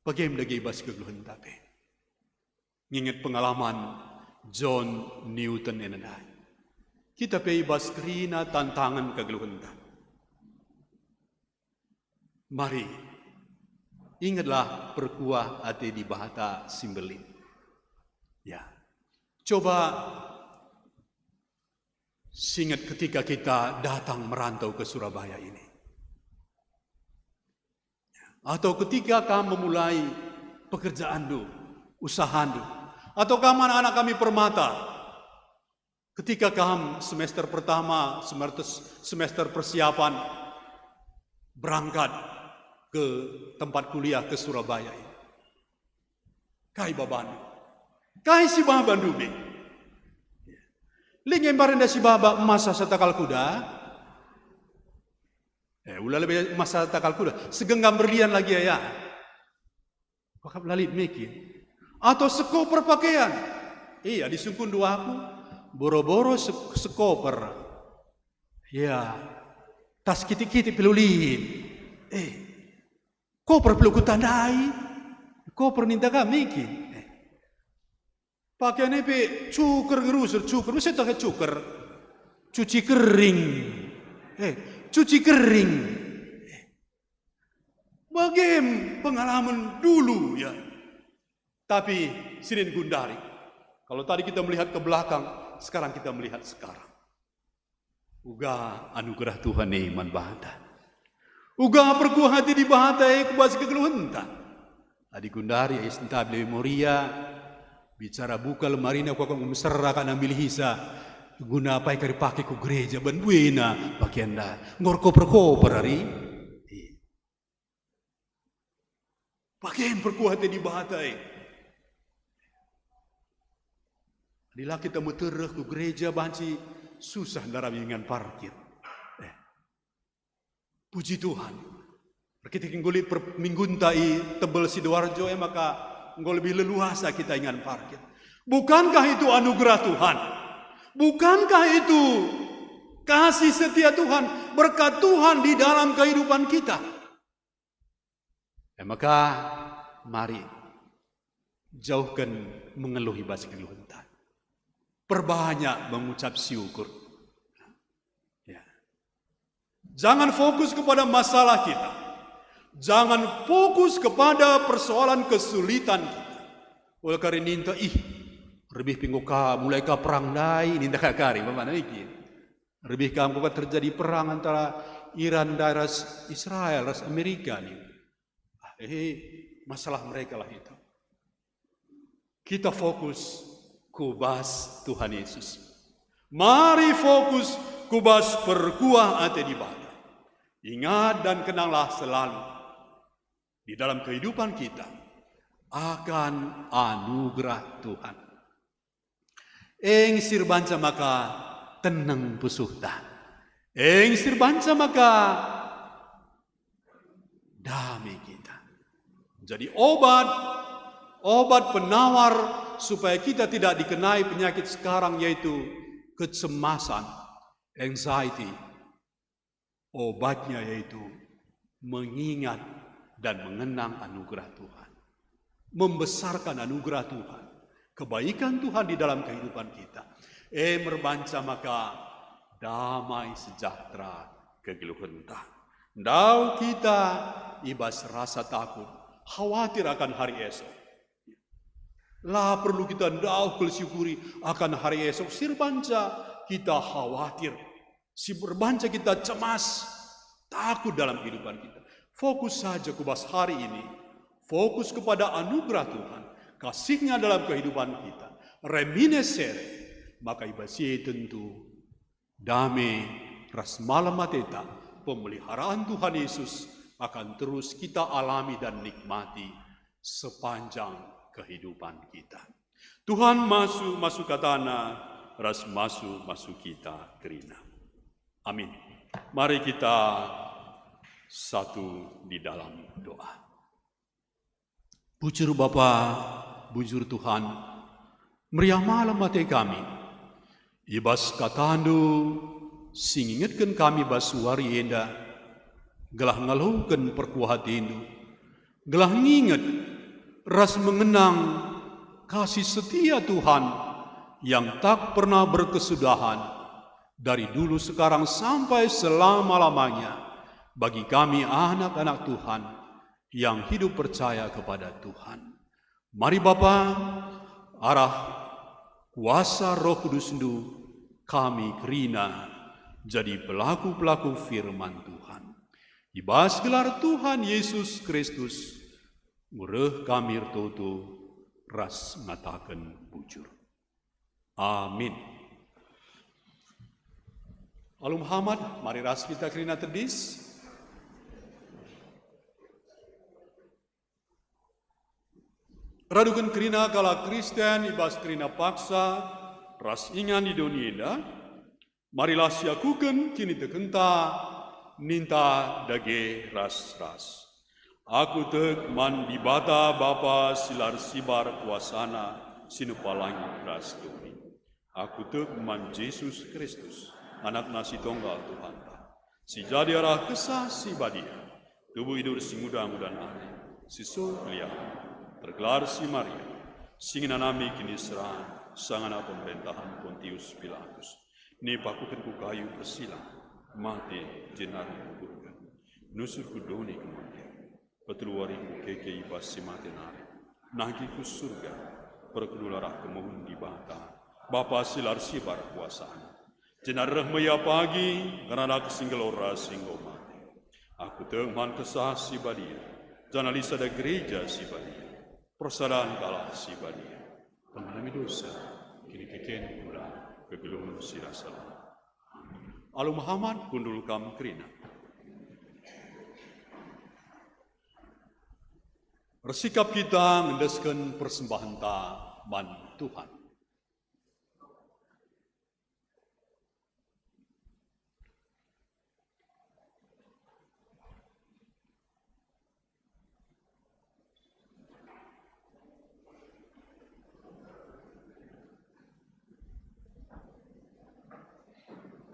Bagaimana gibas keguluhan tapi. Nginget pengalaman John Newton enanay. Kita peibas kerina tantangan keguluhan tapi. Mari, ingatlah perkuah ate di bahata Simbelin. Ya, coba ingat ketika kita datang merantau ke Surabaya ini. Atau ketika kamu memulai pekerjaan dulu, usaha dulu. Atau kamu anak-anak kami permata. Ketika kamu semester pertama, semester persiapan berangkat ke tempat kuliah ke Surabaya ini. Kai babandu. Kai si babandu be. Lingin barenda si baba masa setakal kuda. Ulah lebih masa takal kuda. Segenggam berlian lagi ya. Pakap lalit mikir. Atau sekoper pakaian. Iya disungkun dua aku. Boro-boro sekoper. Ya. Tas kiti-kiti pelulin. Koper perlu kutandai. Koper ninta kami mikir. Pakaian ini cuker ngerusur. Cuker. Mesti tak cuker. Cuci kering. Cuci kering. Bagaimana pengalaman dulu ya. Tapi Sinin Gundari. Kalau tadi kita melihat ke belakang, sekarang kita melihat sekarang. Uga anugerah Tuhan iman bahata. Uga perkuah hati di bahata kubas kegeluhan ta. Adi Gundari istintab memoria bicara buka lemari na ko kung meserakan ambil hisa. Guna apa yang dipakai ku gereja banduena bagianda ngorko perkoper hari bagian perkuatan di bahatai adilah kita mutereh ku gereja banci susah naramingan parkir puji Tuhan kita nggolit per mingguntai tebel Sidoarjo maka ngol lebih leluasa kita ingan parkir. Bukankah itu anugerah Tuhan? Bukankah itu kasih setia Tuhan, berkat Tuhan di dalam kehidupan kita? Maka mari jauhkan mengeluhi bahasa keluhan. Perbanyak mengucap syukur. Ya. Jangan fokus kepada masalah kita. Jangan fokus kepada persoalan kesulitan kita. Oleh karena itu, lebih pinggu mulai ke perang dai ini tak kari bagaimana iki lebih kamu terjadi perang antara Iran dan Israel ras Amerika nih masalah mereka lah itu kita fokus kubas Tuhan Yesus mari fokus kubas perkuah ate di bawah ingat dan kenanglah selalu di dalam kehidupan kita akan anugerah Tuhan. Eng sirbanca maka tenang pusuhta. Eng sirbanca maka damai kita. Jadi obat penawar supaya kita tidak dikenai penyakit sekarang yaitu kecemasan, anxiety. Obatnya yaitu mengingat dan mengenang anugerah Tuhan. Membesarkan anugerah Tuhan. Kebaikan Tuhan di dalam kehidupan kita. Merbanca maka damai sejahtera kegeluhentah. Ndau kita ibas rasa takut, khawatir akan hari esok. Lah perlu kita ndau bersyukuri akan hari esok. Sirbanca kita khawatir. Sirbanca kita cemas, takut dalam kehidupan kita. Fokus saja kubas hari ini. Fokus kepada anugerah Tuhan. Kasihnya dalam kehidupan kita. Reminiscere. Maka ibasi tentu. Damai. Ras malam mateta. Pemeliharaan Tuhan Yesus. Akan terus kita alami dan nikmati. Sepanjang kehidupan kita. Tuhan masuk katana. Ras masuk kita kerina. Amin. Mari kita satu di dalam doa. Bujur Bapa, bujur Tuhan, meriah malam mati kami. Ibas katandu, sing ingetkan kami basuari enda, gelah ngaluhkan perkuat indu, gelah nginget, ras mengenang kasih setia Tuhan yang tak pernah berkesudahan dari dulu sekarang sampai selama-lamanya bagi kami anak-anak Tuhan yang hidup percaya kepada Tuhan. Mari Bapa, arah kuasa Roh Kudus itu kami kerina jadi pelaku-pelaku firman Tuhan. Ibas gelar Tuhan Yesus Kristus, mureh kami tutu ras ngatakan bujur. Amin. Alum Muhammad, mari ras kita kerina tedis. Radukan kerina kala Kristen ibas kerina paksa ras ingan di dunia. Marilah siakuken kini tekenta ninta dage ras-ras. Aku tek man dibata Bapa silar sibar kuasana sinupalangi ras tumi. Aku tek man Yesus Kristus anak nasi tunggal Tuhan. Si jadi arah kesah si badia. Tubuh idur si muda-muda nari. Si sulia tergelar si Maria. Singinanami kini serang sangana pemerintahan Pontius Pilatus. Ni pakukan ku kayu bersilang, mati jenar kuburkan. Nusur ku doni kematian, petuluari ku keke ibas si mati nari. Nagi ku surga, perkedularah kemohon di bata. Bapa silar sibar kuasaan. Jenar rahmaya pagi, karena kesinggel ora singgo mati. Aku teman kesah si badia, janalisa da gereja si badia. Persadaan kalah si badia. Pengalami dosa, kini keken pula. Kegeluhan sirasalah. Alum Muhammad kundul kam kerina. Bersikap kita mendeskan persembahan ta man Tuhan.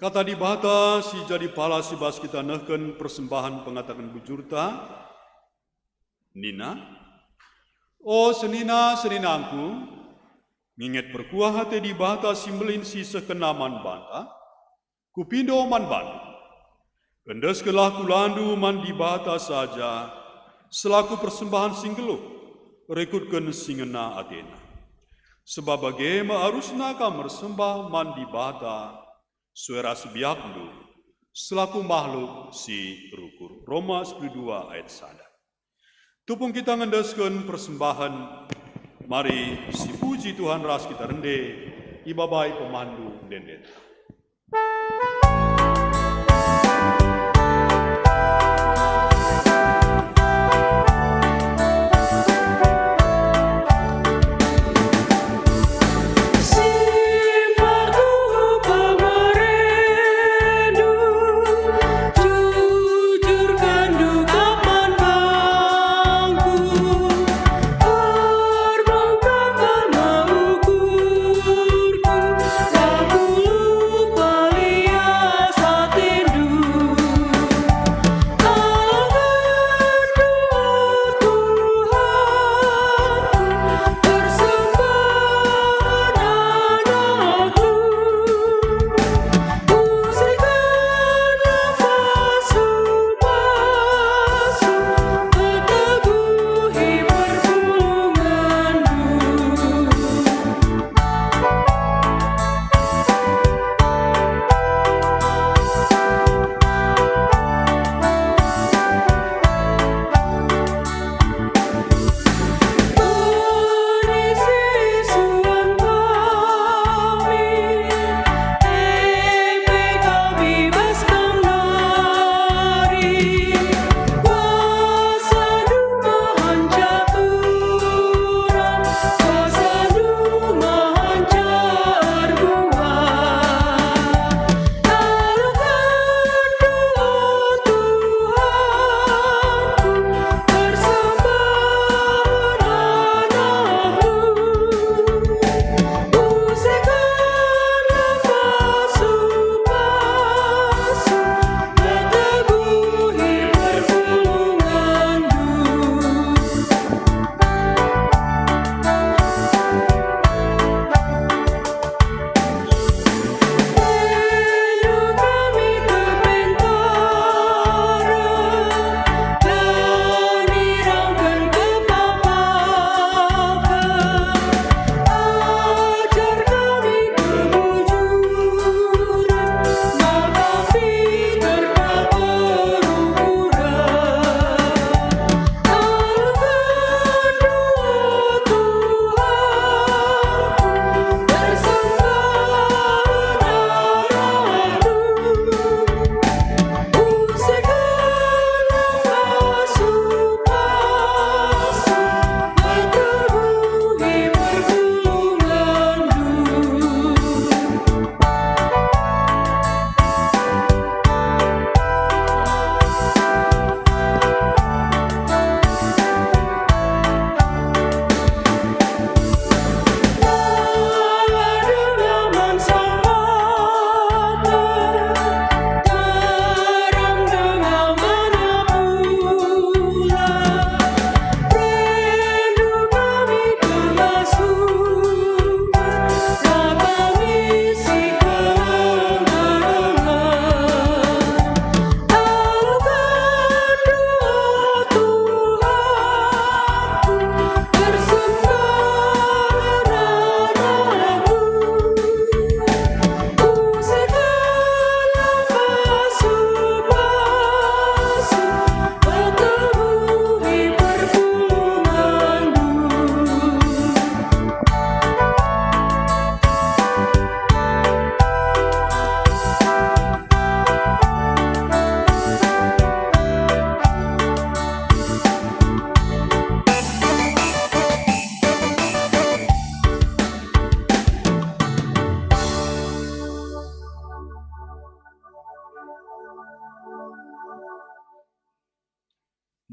Kata di bata si jadi pala si bas kita nehken persembahan pengatakan bujurta. Nina, oh senina seninangku, nginget berkuah hati di bata simbelin si sekenaman banta, kupindo man bantu. Kendes kelah kulandu man di bata saja, selaku persembahan singgeluh, rekutkan singena Athena. Sebab bagaimana harusnya kam bersembah man di bata, suara sebiakmu, selaku makhluk si rukur. Roma 12 ayat 1. Tupung kita ngendeskan persembahan, mari si puji Tuhan ras kita rende, ibabai pemandu dendet. Aku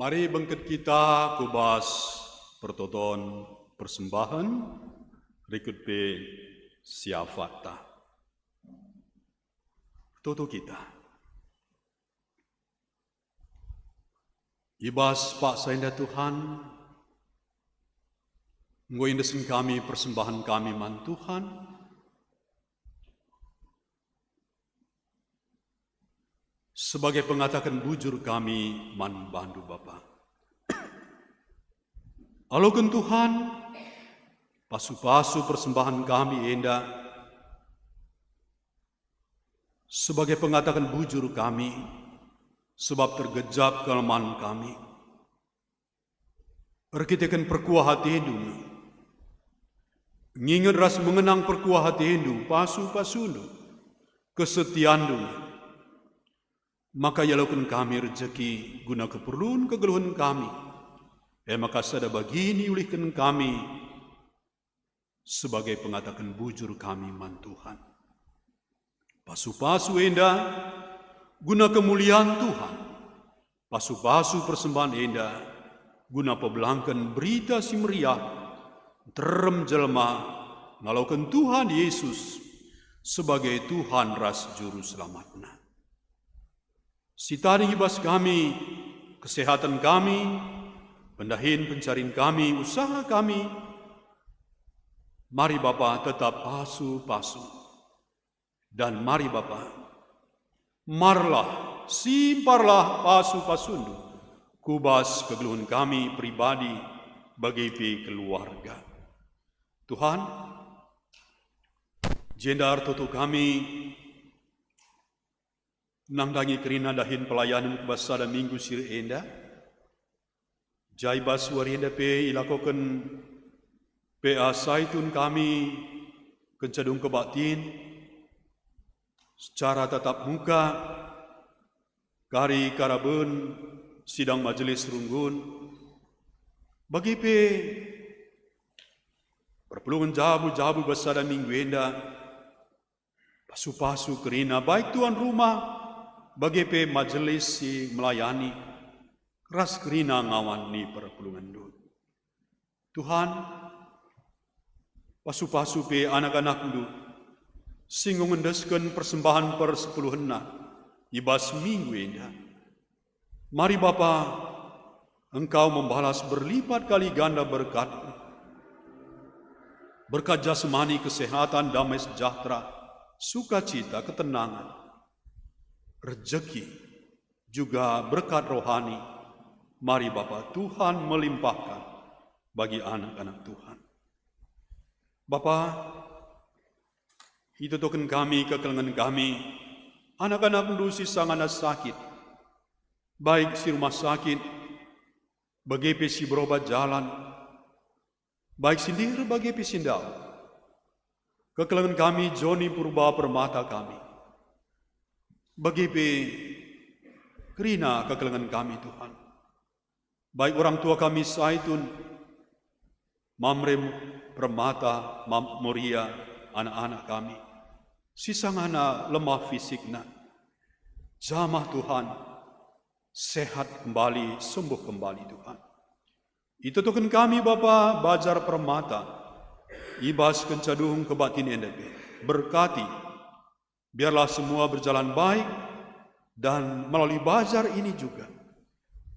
Mari bangkit kita kubas pertoton persembahan berikut P siafata. Toto kita. Ibas Pak Sainda Tuhan, ngoindesin kami persembahan kami man Tuhan, sebagai pengatakan bujur kami man bandu Bapa. Alokan Tuhan, pasu-pasu persembahan kami enda, sebagai pengatakan bujur kami, sebab tergejap kelemahan kami. Perkitakan perkuah hati hindu, ngingat ras mengenang perkuah hati hindu, pasu-pasundu, kesetiaan dunia. Maka yalakan kami rezeki guna keperluan kegeluhan kami. Maka sada bagini ulihkan kami sebagai pengatakan bujur kami man Tuhan. Pasu-pasu endah guna kemuliaan Tuhan. Pasu-pasu persembahan endah guna pebelangkan berita si meriah terem jelma ngalaukan Tuhan Yesus sebagai Tuhan ras juru selamatna. Sitari ibas kami, kesehatan kami, pendahin pencarian kami, usaha kami. Mari Bapa tetap pasu-pasu. Dan mari Bapa, marlah, simparlah pasu-pasundu, kubas kegeluhan kami pribadi bagi keluarga. Tuhan, jendar tutu kami, nangdangi kerina dahin pelayanan kubasa dan minggu sir enda, jaibas warienda pe ilakokan PA Saitun kami kencadung kebatin secara tatap muka kari karaben sidang majelis runggun bagi pe perpelungan jabu-jabu besar dan minggu enda pasu-pasu kerina baik tuan rumah bagi pe majelis si melayani ras kerina ngawan ni perpelungan du. Tuhan, pasu-pasu pe anak-anak du, singgung mendeskan persembahan per 10 ibas minggu indah. Mari Bapa, Engkau membalas berlipat kali ganda berkat. Berkat jasmani, kesehatan, damai sejahtera, sukacita, ketenangan, rezeki, juga berkat rohani. Mari Bapa, Tuhan melimpahkan bagi anak-anak Tuhan. Bapa, hitotokan kami, kekelengan kami, anak-anak mendusi sangana sakit, baik si rumah sakit, bagi si berobat jalan, baik sindir bagi sindau. Kekelengan kami, Joni Purba Permata kami, bagi kerina kekelengan kami Tuhan. Baik orang tua kami Saitun, Mamrem Permata, Mam Moria, anak-anak kami. Sisangana lemah fisikna. Jamah Tuhan, sehat kembali, sembuh kembali Tuhan. Itu tukan kami Bapa Bajar Permata, ibas kencadung kebatin NDP, berkati. Biarlah semua berjalan baik dan melalui Bajar ini juga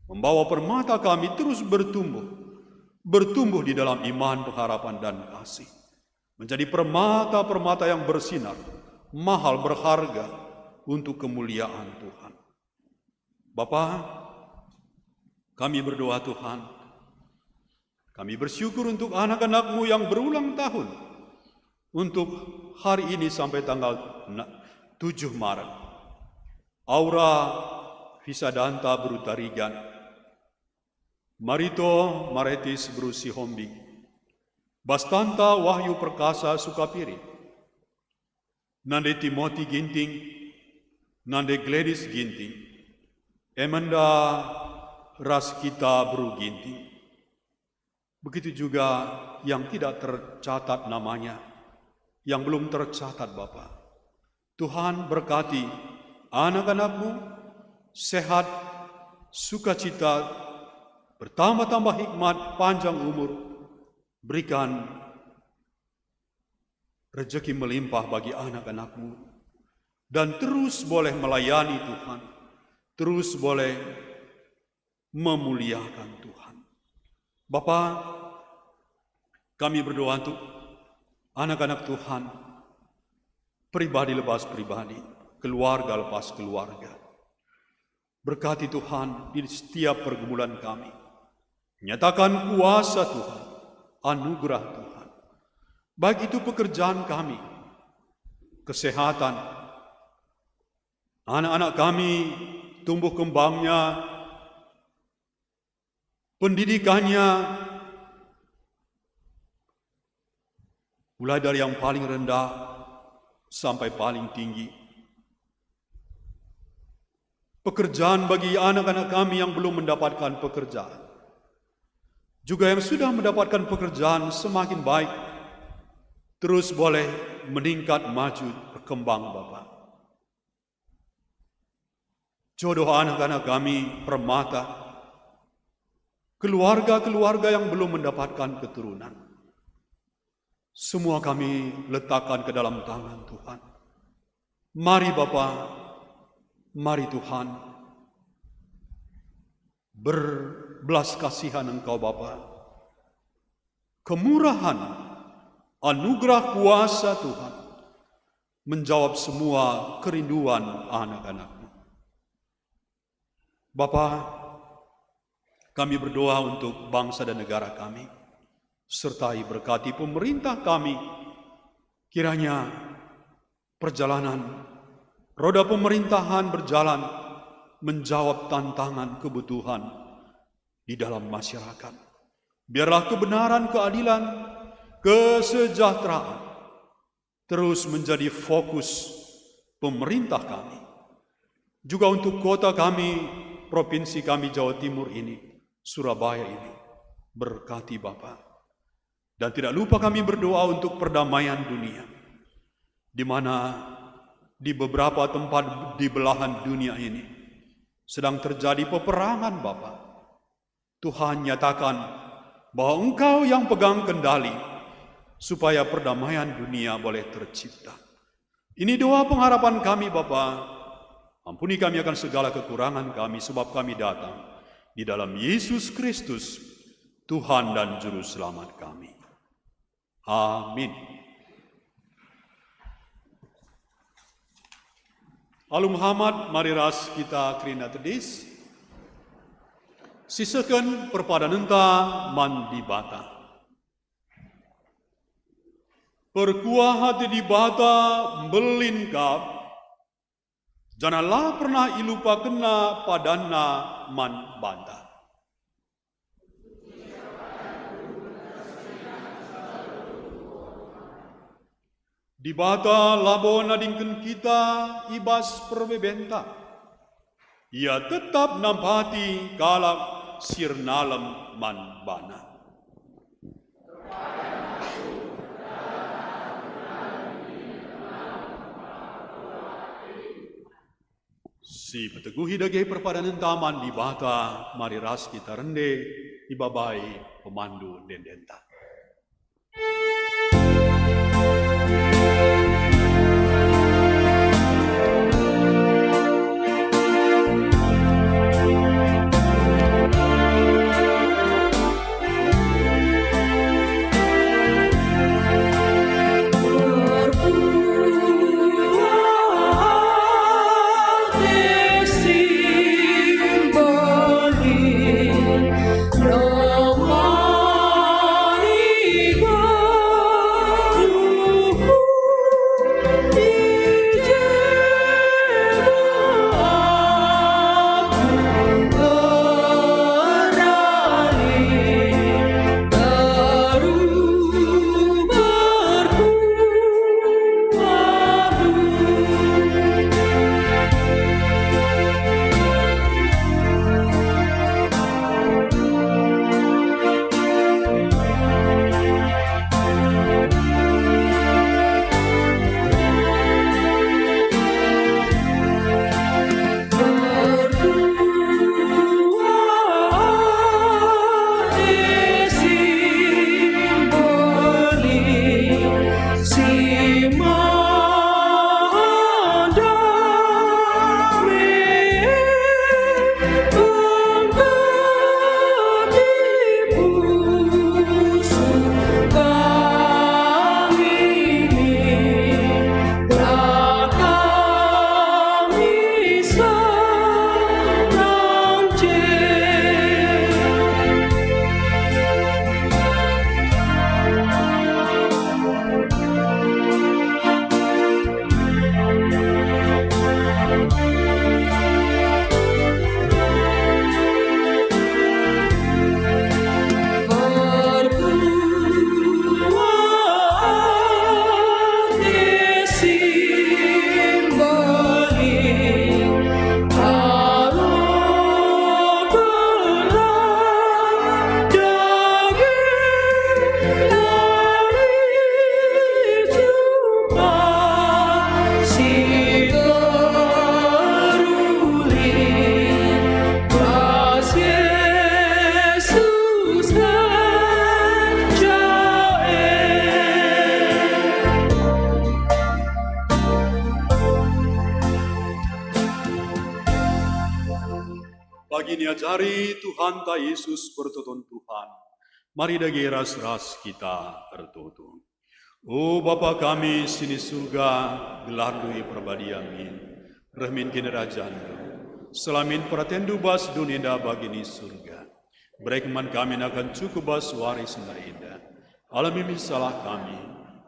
membawa permata kami terus bertumbuh di dalam iman, pengharapan dan kasih. Menjadi permata-permata yang bersinar, mahal, berharga untuk kemuliaan Tuhan. Bapa, kami berdoa Tuhan, kami bersyukur untuk anak-anak-Mu yang berulang tahun untuk hari ini sampai tanggal 7 Maret. Aura Visadanta Brutarigan, Marito Maretis Brusi Hombi, Bastanta Wahyu Perkasa Sukapiri, Nande Timothy Ginting, Nande Gladys Ginting, Emanda Raskita Bru Ginting. Begitu juga yang tidak tercatat namanya, yang belum tercatat Bapa. Tuhan berkati anak-anak-Mu, sehat, sukacita, bertambah-tambah hikmat, panjang umur, berikan rezeki melimpah bagi anak-anak-Mu, dan terus boleh melayani Tuhan, terus boleh memuliakan Tuhan. Bapa, kami berdoa untuk anak-anak Tuhan, pribadi lepas pribadi, keluarga lepas keluarga. Berkati Tuhan di setiap pergumulan kami. Nyatakan kuasa Tuhan, anugerah Tuhan. Baik itu pekerjaan kami, kesehatan, anak-anak kami tumbuh kembangnya, pendidikannya, mulai dari yang paling rendah sampai paling tinggi. Pekerjaan bagi anak-anak kami yang belum mendapatkan pekerjaan. Juga yang sudah mendapatkan pekerjaan semakin baik, terus boleh meningkat, maju, berkembang Bapa. Jodoh anak-anak kami permata, keluarga-keluarga yang belum mendapatkan keturunan, semua kami letakkan ke dalam tangan Tuhan. Mari Bapa, mari Tuhan, berbelas kasihan Engkau Bapa, kemurahan, anugerah kuasa Tuhan, menjawab semua kerinduan anak-anak-Mu. Bapa, kami berdoa untuk bangsa dan negara kami, sertai berkati pemerintah kami, kiranya perjalanan roda pemerintahan berjalan menjawab tantangan kebutuhan di dalam masyarakat. Biarlah kebenaran, keadilan, kesejahteraan terus menjadi fokus pemerintah kami. Juga untuk kota kami, provinsi kami Jawa Timur ini, Surabaya ini, berkati Bapa. Dan tidak lupa kami berdoa untuk perdamaian dunia, di mana di beberapa tempat di belahan dunia ini sedang terjadi peperangan Bapa. Tuhan nyatakan bahwa Engkau yang pegang kendali supaya perdamaian dunia boleh tercipta. Ini doa pengharapan kami Bapa. Ampuni kami akan segala kekurangan kami, sebab kami datang di dalam Yesus Kristus, Tuhan dan Juru Selamat kami. Amin. Alu Muhammad, mari ras kita kerina tedis. Sisakan perpadanenta mandi bata. Perkuah hati di bata belingkap, janganlah pernah ilupa kena padana man banta. Di bata labo nadingken kita ibas perbebenta. Ia tetap nampati kalak sirnalem man bana. Si peteguhi dage perpadanan taman di bata, mari ras kita rende, ibabai pemandu dendenta. Nobody ini ajari Tuhan ta Yesus bertutun Tuhan. Mari dagi ras-ras kita bertutun. O Bapa kami sini surga, gelar dui perbadi amin. Rahmin kini rajandu. Selamin pratendu bas dunia bagini surga. Berekman kami akan cukup bas waris narinda. Alami salah kami,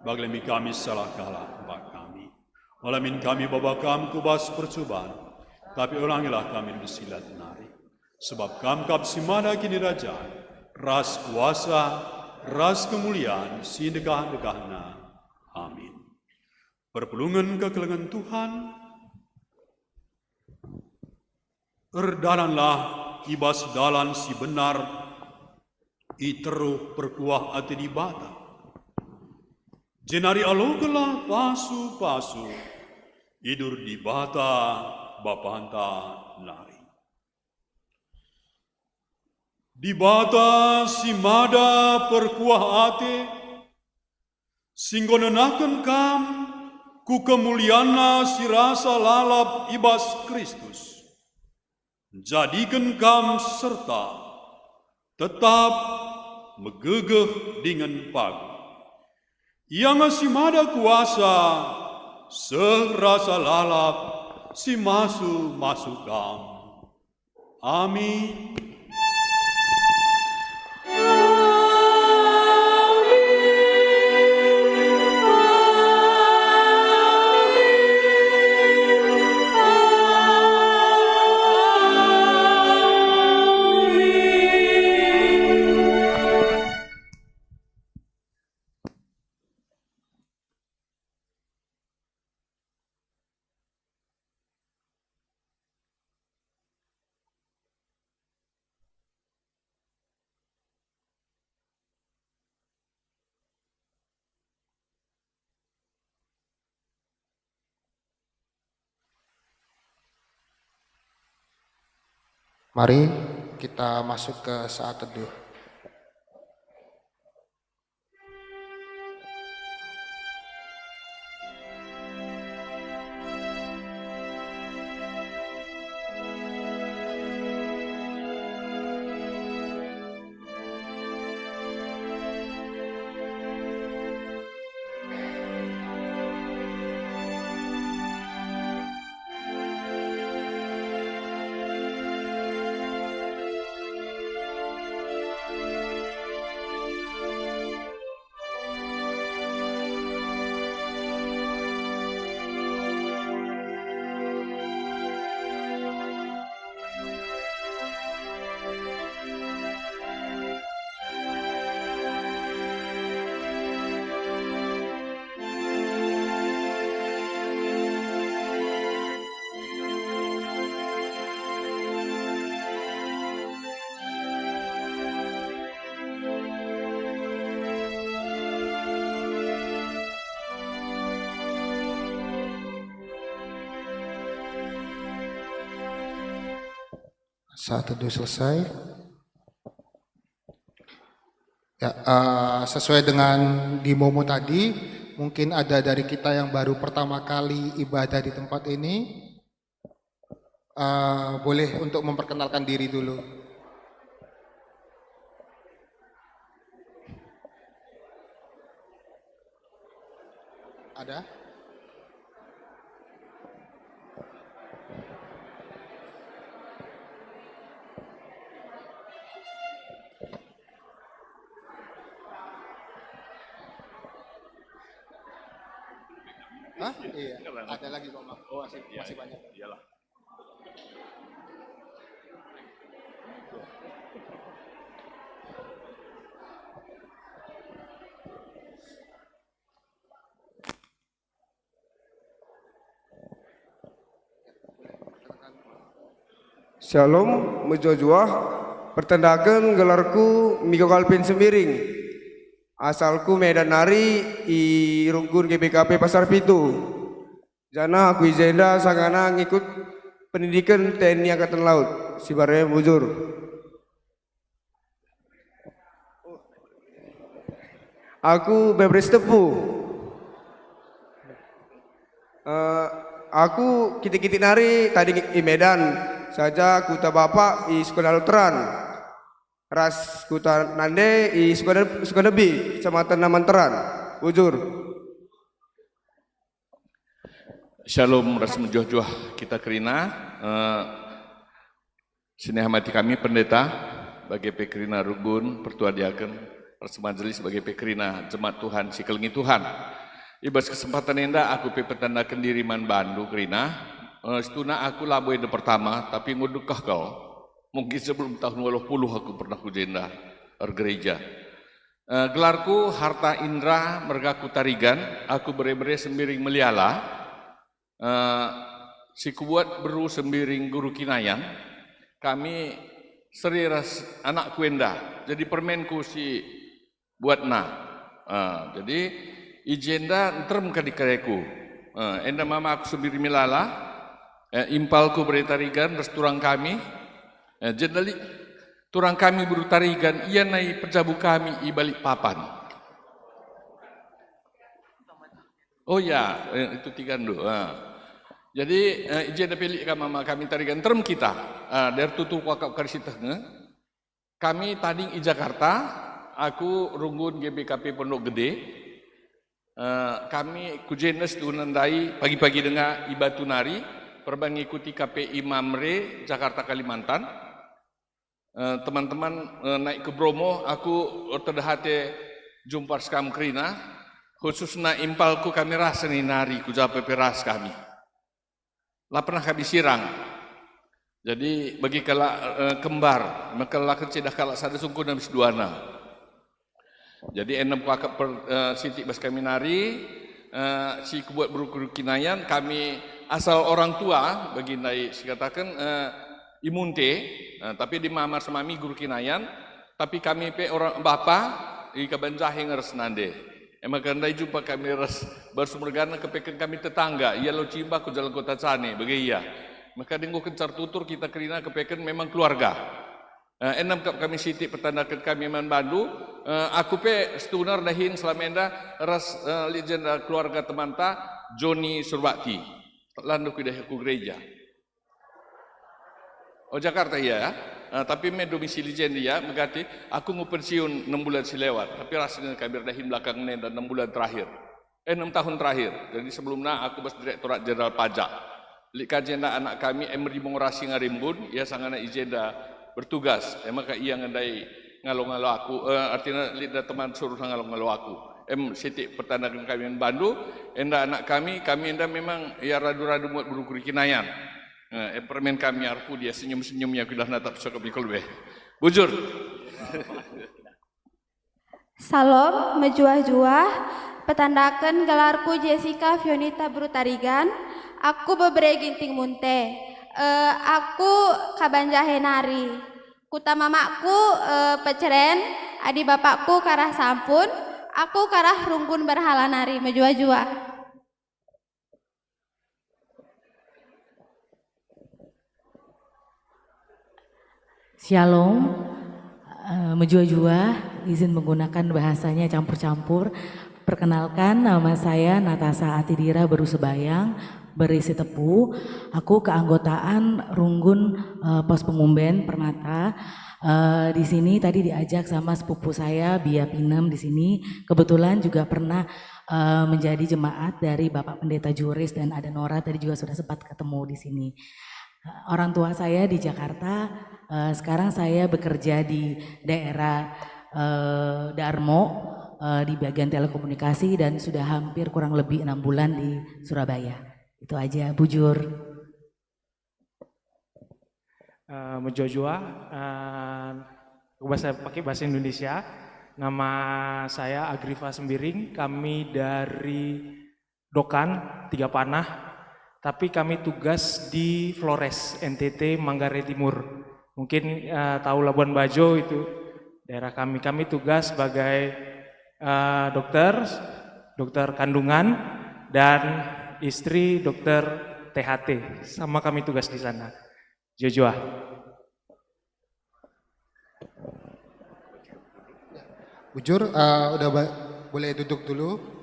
baglemi kami salah kalah bak kami. Alamin kami bapa kam kubas percobaan, tapi ulangilah kami bersilat nari. Sebab kam kap simana kini raja, ras kuasa, ras kemuliaan, sindekah-dekahna. Amin. Perpulungan kekelengan Tuhan, erdalanlah ibas dalan si benar, iteruh perkuah ati di bata. Jenari alogelah pasu-pasu, idur di bata bapanta nari. Di bata si mada perkuah ate, singgonenaken kam ku kemuliana si rasa lalap ibas Kristus. Jadikan kam serta tetap megegeh dengan pagu. Yang si mada kuasa serasa lalap si masuk kam. Amin. Mari kita masuk ke saat teduh. Saat teduh selesai. Ya, sesuai dengan di Momo tadi, mungkin ada dari kita yang baru pertama kali ibadah di tempat ini, boleh untuk memperkenalkan diri dulu. Ada? Hah? Iya, ada lagi kok, Mak. Oh, masih banyak. Iyalah. Shalom, mujojuah, pertendakan gelarku Miko Kalpin Semiring. Asalku Medan Nari, i Rungkun GBKP Pasar Pitu. Jana aku izenda sangana ngikut pendidikan TNI Angkatan Laut, Sibaraya Bujur. Aku Bebres Tepu. Aku kitik-kitik nari tadi di Medan. saja kuta bapak i sekolah Lutheran. Ras kuta nande i sekolah nebi kecamatan Namanteran. Bujur. Shalom ras menjuah-juah kita kerina. Sini hamati kami pendeta bagi pekerina Rugun, Pertua Diaken, ras majelis bagi pekerina Jemaat Tuhan, Sikelengi Tuhan. Ibas kesempatan enda aku pepetandakan diri man bandu kerina. Setuna aku laboi de pertama, tapi ngudukah kau. Mungkin sebelum tahun 80 aku pernah kujenda gereja. Gelarku harta indra mergaku tarigan, aku bere-bere sembiring meliala. Si kuat beru sembiring guru kinayan. Kami seriras anak kuenda. Jadi permenku si buatna. Jadi ijenda nterem kadikareku. Enda mama aku sembiri milala, impalku beritarigan, resturang kami. Jadi turang kami berutarigan, ia naik pejabu kami i balik papan. Oh ya, itu tiga ndo. Jadi ijenda pilih mama kami tarigan terem kita. Dari tutur wakap karisita. Kami tading i Jakarta, aku Runggun GBKP Pondok Gede. Kami kujenes tunandai pagi-pagi dengan Ibatu Nari perbang ikuti KPI Mamre Jakarta Kalimantan. Teman-teman naik ke Bromo, aku terdahate jumpa skam kerina khususnya impalku kami rasa nih nari kujape peras kami. Lah pernah kami sirang. Jadi bagi kala kembar, maka lah kecedah kala sada sungkuh nabis duana. Jadi enam kakak siti bas kami nari, si kubuat berukur kinayan, kami asal orang tua bagi nai sikatakan imunte, tapi di mamar semami guru kinayan, tapi kami pe orang bapa di kabanjahe ngeres nande. Emang kandai jumpa kami res bersumbergana kepekan kami tetangga, ia lo cimba ku jalan kota Cane, bagi iya. Maka denggo kencar tutur kita kerina kepekan memang keluarga. Enam kami siti pertandakan kami man Bandu, aku pe stunar dahin selamenda ras legenda keluarga temanta Joni Surbakti. Landu kudah aku gereja. Oh Jakarta iya ya. Tapi me domisili jen dia megati aku mau pensiun 6 bulan silewat, tapi rasanya kami dahin belakang ini dan 6 bulan terakhir. 6 tahun terakhir. Jadi sebelumnya aku bas Direktorat Jenderal Pajak. Lika jenda anak kami Emery Mengorasi ngarimbun, ia sangana ijenda bertugas. Maka ia ngendai ngalo-ngalo aku, artinya lidah teman suruh ngalo-ngalo aku. Siti pertandakan kami yang Bandu, enda anak kami enda memang ya radu-radu buat berukuri kinayan. Permen kami arpu dia senyum-senyumnya kudah natap so kami kolbe. Bujur. Salam mejuah-juah, petandakan gelarku Jessica Fionita Brutarigan, aku bebre ginting munte. Aku kabanjahe nari. Kuta mamaku peceren, adi bapakku karah sampun, aku karah rungkun berhala nari menjua-jua. Shalom, menjua-jua, izin menggunakan bahasanya campur-campur. Perkenalkan, nama saya Natasha Atidira Baru Sebayang, berisi tepu. Aku keanggotaan Runggun Pos Pengumben Permata. Di sini tadi diajak sama sepupu saya Bia Pinem di sini. Kebetulan juga pernah menjadi jemaat dari Bapak Pendeta Juris dan ada Nora tadi juga sudah sempat ketemu di sini. Orang tua saya di Jakarta. Sekarang saya bekerja di daerah Darmo di bagian telekomunikasi dan sudah hampir kurang lebih 6 bulan di Surabaya. Itu aja, bujur. Menjua-jua, pakai bahasa Indonesia. Nama saya Agrifa Sembiring, kami dari Dokan, Tiga Panah. Tapi kami tugas di Flores, NTT, Manggarai Timur. Mungkin tahu Labuan Bajo itu daerah kami. Kami tugas sebagai dokter kandungan dan istri dokter THT. Sama kami tugas di sana. Jojoa. Bujur, udah boleh duduk dulu.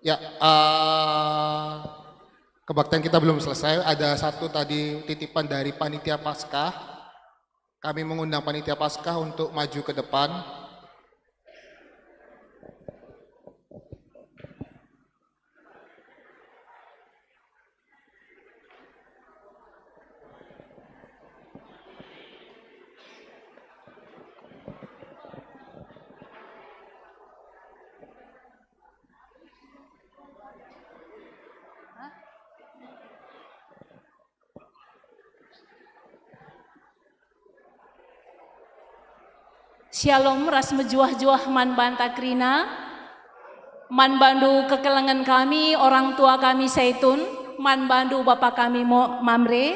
Ya, kebaktian kita belum selesai. Ada satu tadi titipan dari panitia Paskah. Kami mengundang panitia Paskah untuk maju ke depan. Shalom ras mejuah-juah man banta krina, man bandu kekelengan kami, orang tua kami Zaitun, man bandu bapak kami Mamre,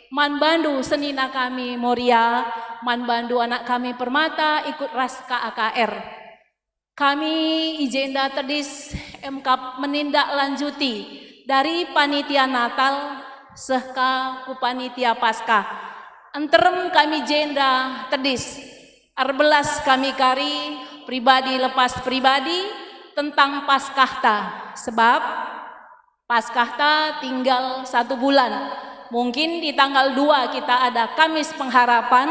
man bandu senina kami Moria, man bandu anak kami Permata ikut ras KAKR. Kami ijenda tedis MK menindaklanjuti dari panitia Natal sehka ku panitia Paskah. Entrem kami jenda tedis Arbelas kami kari pribadi lepas pribadi tentang Paskahta, sebab Paskahta tinggal 1 bulan. Mungkin di tanggal 2 kita ada Kamis Pengharapan,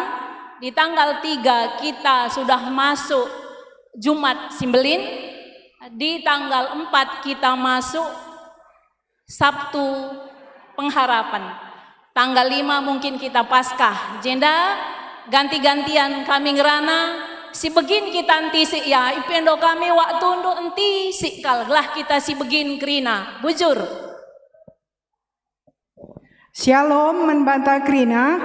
di tanggal 3 kita sudah masuk Jumat Simbelin, di tanggal 4 kita masuk Sabtu Pengharapan, tanggal 5 mungkin kita Paskah. Jenda ganti-gantian kami ngerana si begin kita antisik ya ipendo kami waktu untuk antisik kalglah kita si begin krina bujur. Shalom membantah krina.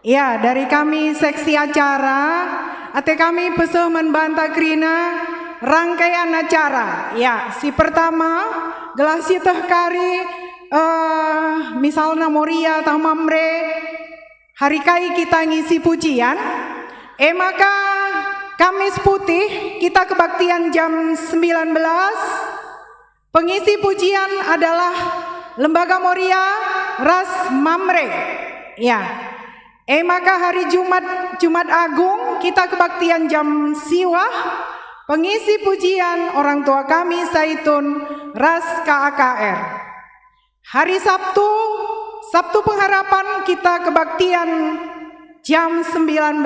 Ya, dari kami seksi acara ate kami pesuh membantah krina rangkaian acara. Ya, si pertama gelah si teh kari misalnya Moria atau Mamre hari kai kita ngisi pujian, maka Kamis Putih kita kebaktian jam 19. Pengisi pujian adalah Lembaga Moria Ras Mamre. Ya, maka hari Jumat Agung kita kebaktian jam siwah. Pengisi pujian orang tua kami Zaitun Ras KAKR. Hari Sabtu Pengharapan kita kebaktian jam 19.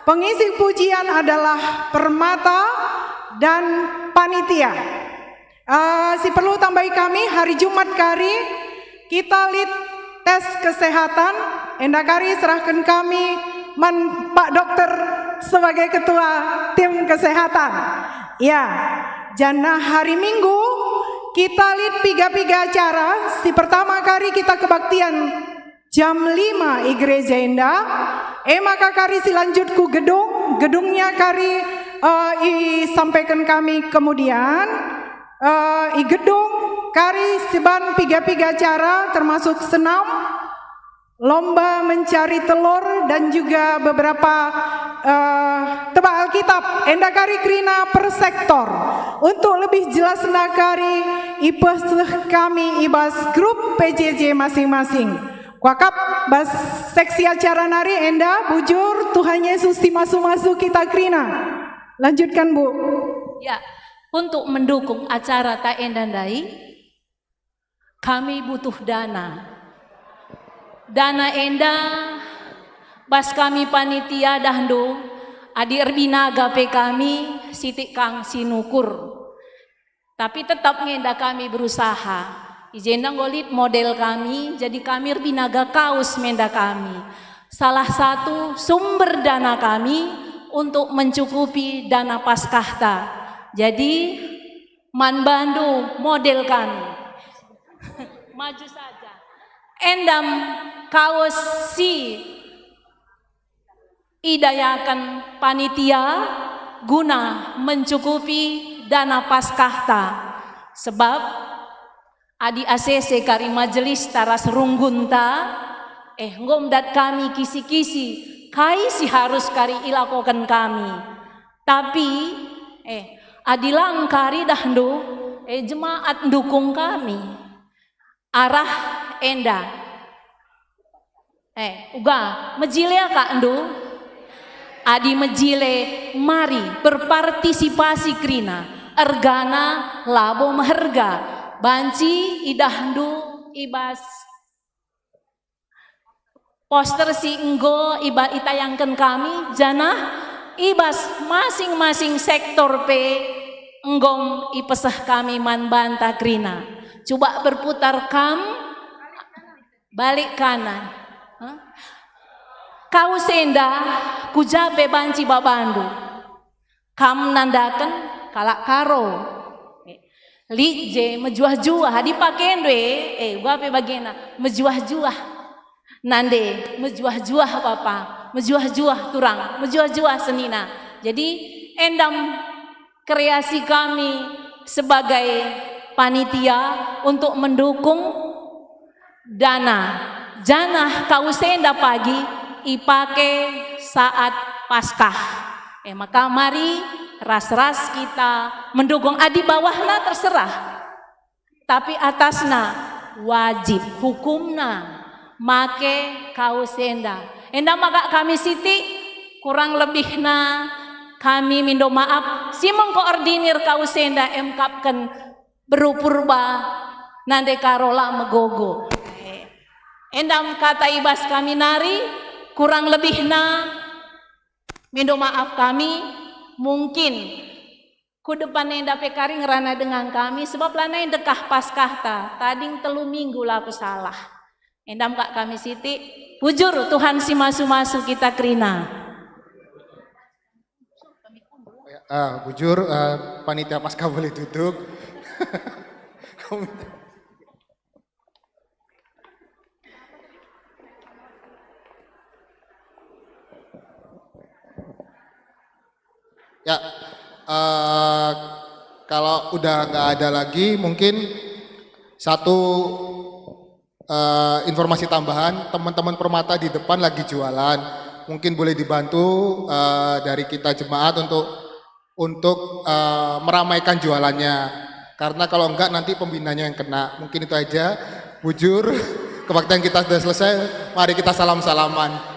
Pengisi pujian adalah Permata dan panitia. Si perlu tambahi kami hari Jumat kari kita lid tes kesehatan. Endah kari serahkan kami Pak Dokter sebagai ketua tim kesehatan. Ya, jana hari Minggu kita lihat piga-piga acara. Si pertama kali kita kebaktian jam 5 i gereja Indah. Maka kari silanjut ku gedungnya kari sampaikan kami kemudian i gedung kari siban piga-piga acara termasuk senam, lomba mencari telur dan juga beberapa tebak Alkitab endah kari krina per sektor. Untuk lebih jelas nakari ibas kami ibas grup PJJ masing-masing. Wakap bas seksi acara nari endah bujur Tuhan Yesus di masu-masu kita krina. Lanjutkan Bu. Ya, untuk mendukung acara tak endandai kami butuh dana. Dana endah bas kami panitia dahdu adi erbinaga pe kami Siti Kang Sinukur. Tapi tetap ngenda kami berusaha. Ijenda ngolit model kami, jadi kami erbinaga kaus menda kami. Salah satu sumber dana kami untuk mencukupi dana Paskahta. Jadi man bandu model kami. Maju saja. Endam kaos si idayakan panitia guna mencukupi dana Paskahta. Sebab adi ACC kari majelis taras runggunta ngomdat kami kisi-kisi kai si harus kari ilakokan kami. Tapi adilang kari dahdu jemaat dukung kami. Arah enda uga mejile kak ndu adi mejile mari berpartisipasi krina ergana labo maharga banci idahdu ibas poster si enggo iba itayangkan kami janah ibas masing-masing sektor enggom ipesah kami man banta krina. Coba berputar balik kanan. Kau senda kujape banci babandu. Kam nandakan kalak karo. Lije mejuah-juah dipakein guape bagena mejuah-juah. Nande mejuah-juah papa, mejuah-juah turang, mejuah-juah senina. Jadi endam kreasi kami sebagai panitia untuk mendukung dana janah kausenda pagi ipake saat Paskah. Maka mari ras-ras kita mendukung adi bawahna terserah. Tapi atasna wajib hukumna make kausenda. Enda maka kami siti kurang lebihna kami mindo maaf si mengkoordinir kausenda emkapkan berupurba nande karola megogo. Endam kata ibas kami nari kurang lebihna mindo maaf kami mungkin ku depan enda pekari ngerana dengan kami sebab lana yang dekah Paskah tading 3 minggu lah aku salah. Endam kak kami siti bujur Tuhan si masu-masu kita krina. Bujur, panitia Paskah boleh duduk. Ya, kalau udah nggak ada lagi, mungkin satu informasi tambahan, teman-teman Permata di depan lagi jualan, mungkin boleh dibantu dari kita jemaat untuk meramaikan jualannya, karena kalau enggak nanti pembinanya yang kena. Mungkin itu aja. Bujur, kebaktian kita sudah selesai, mari kita salam-salaman.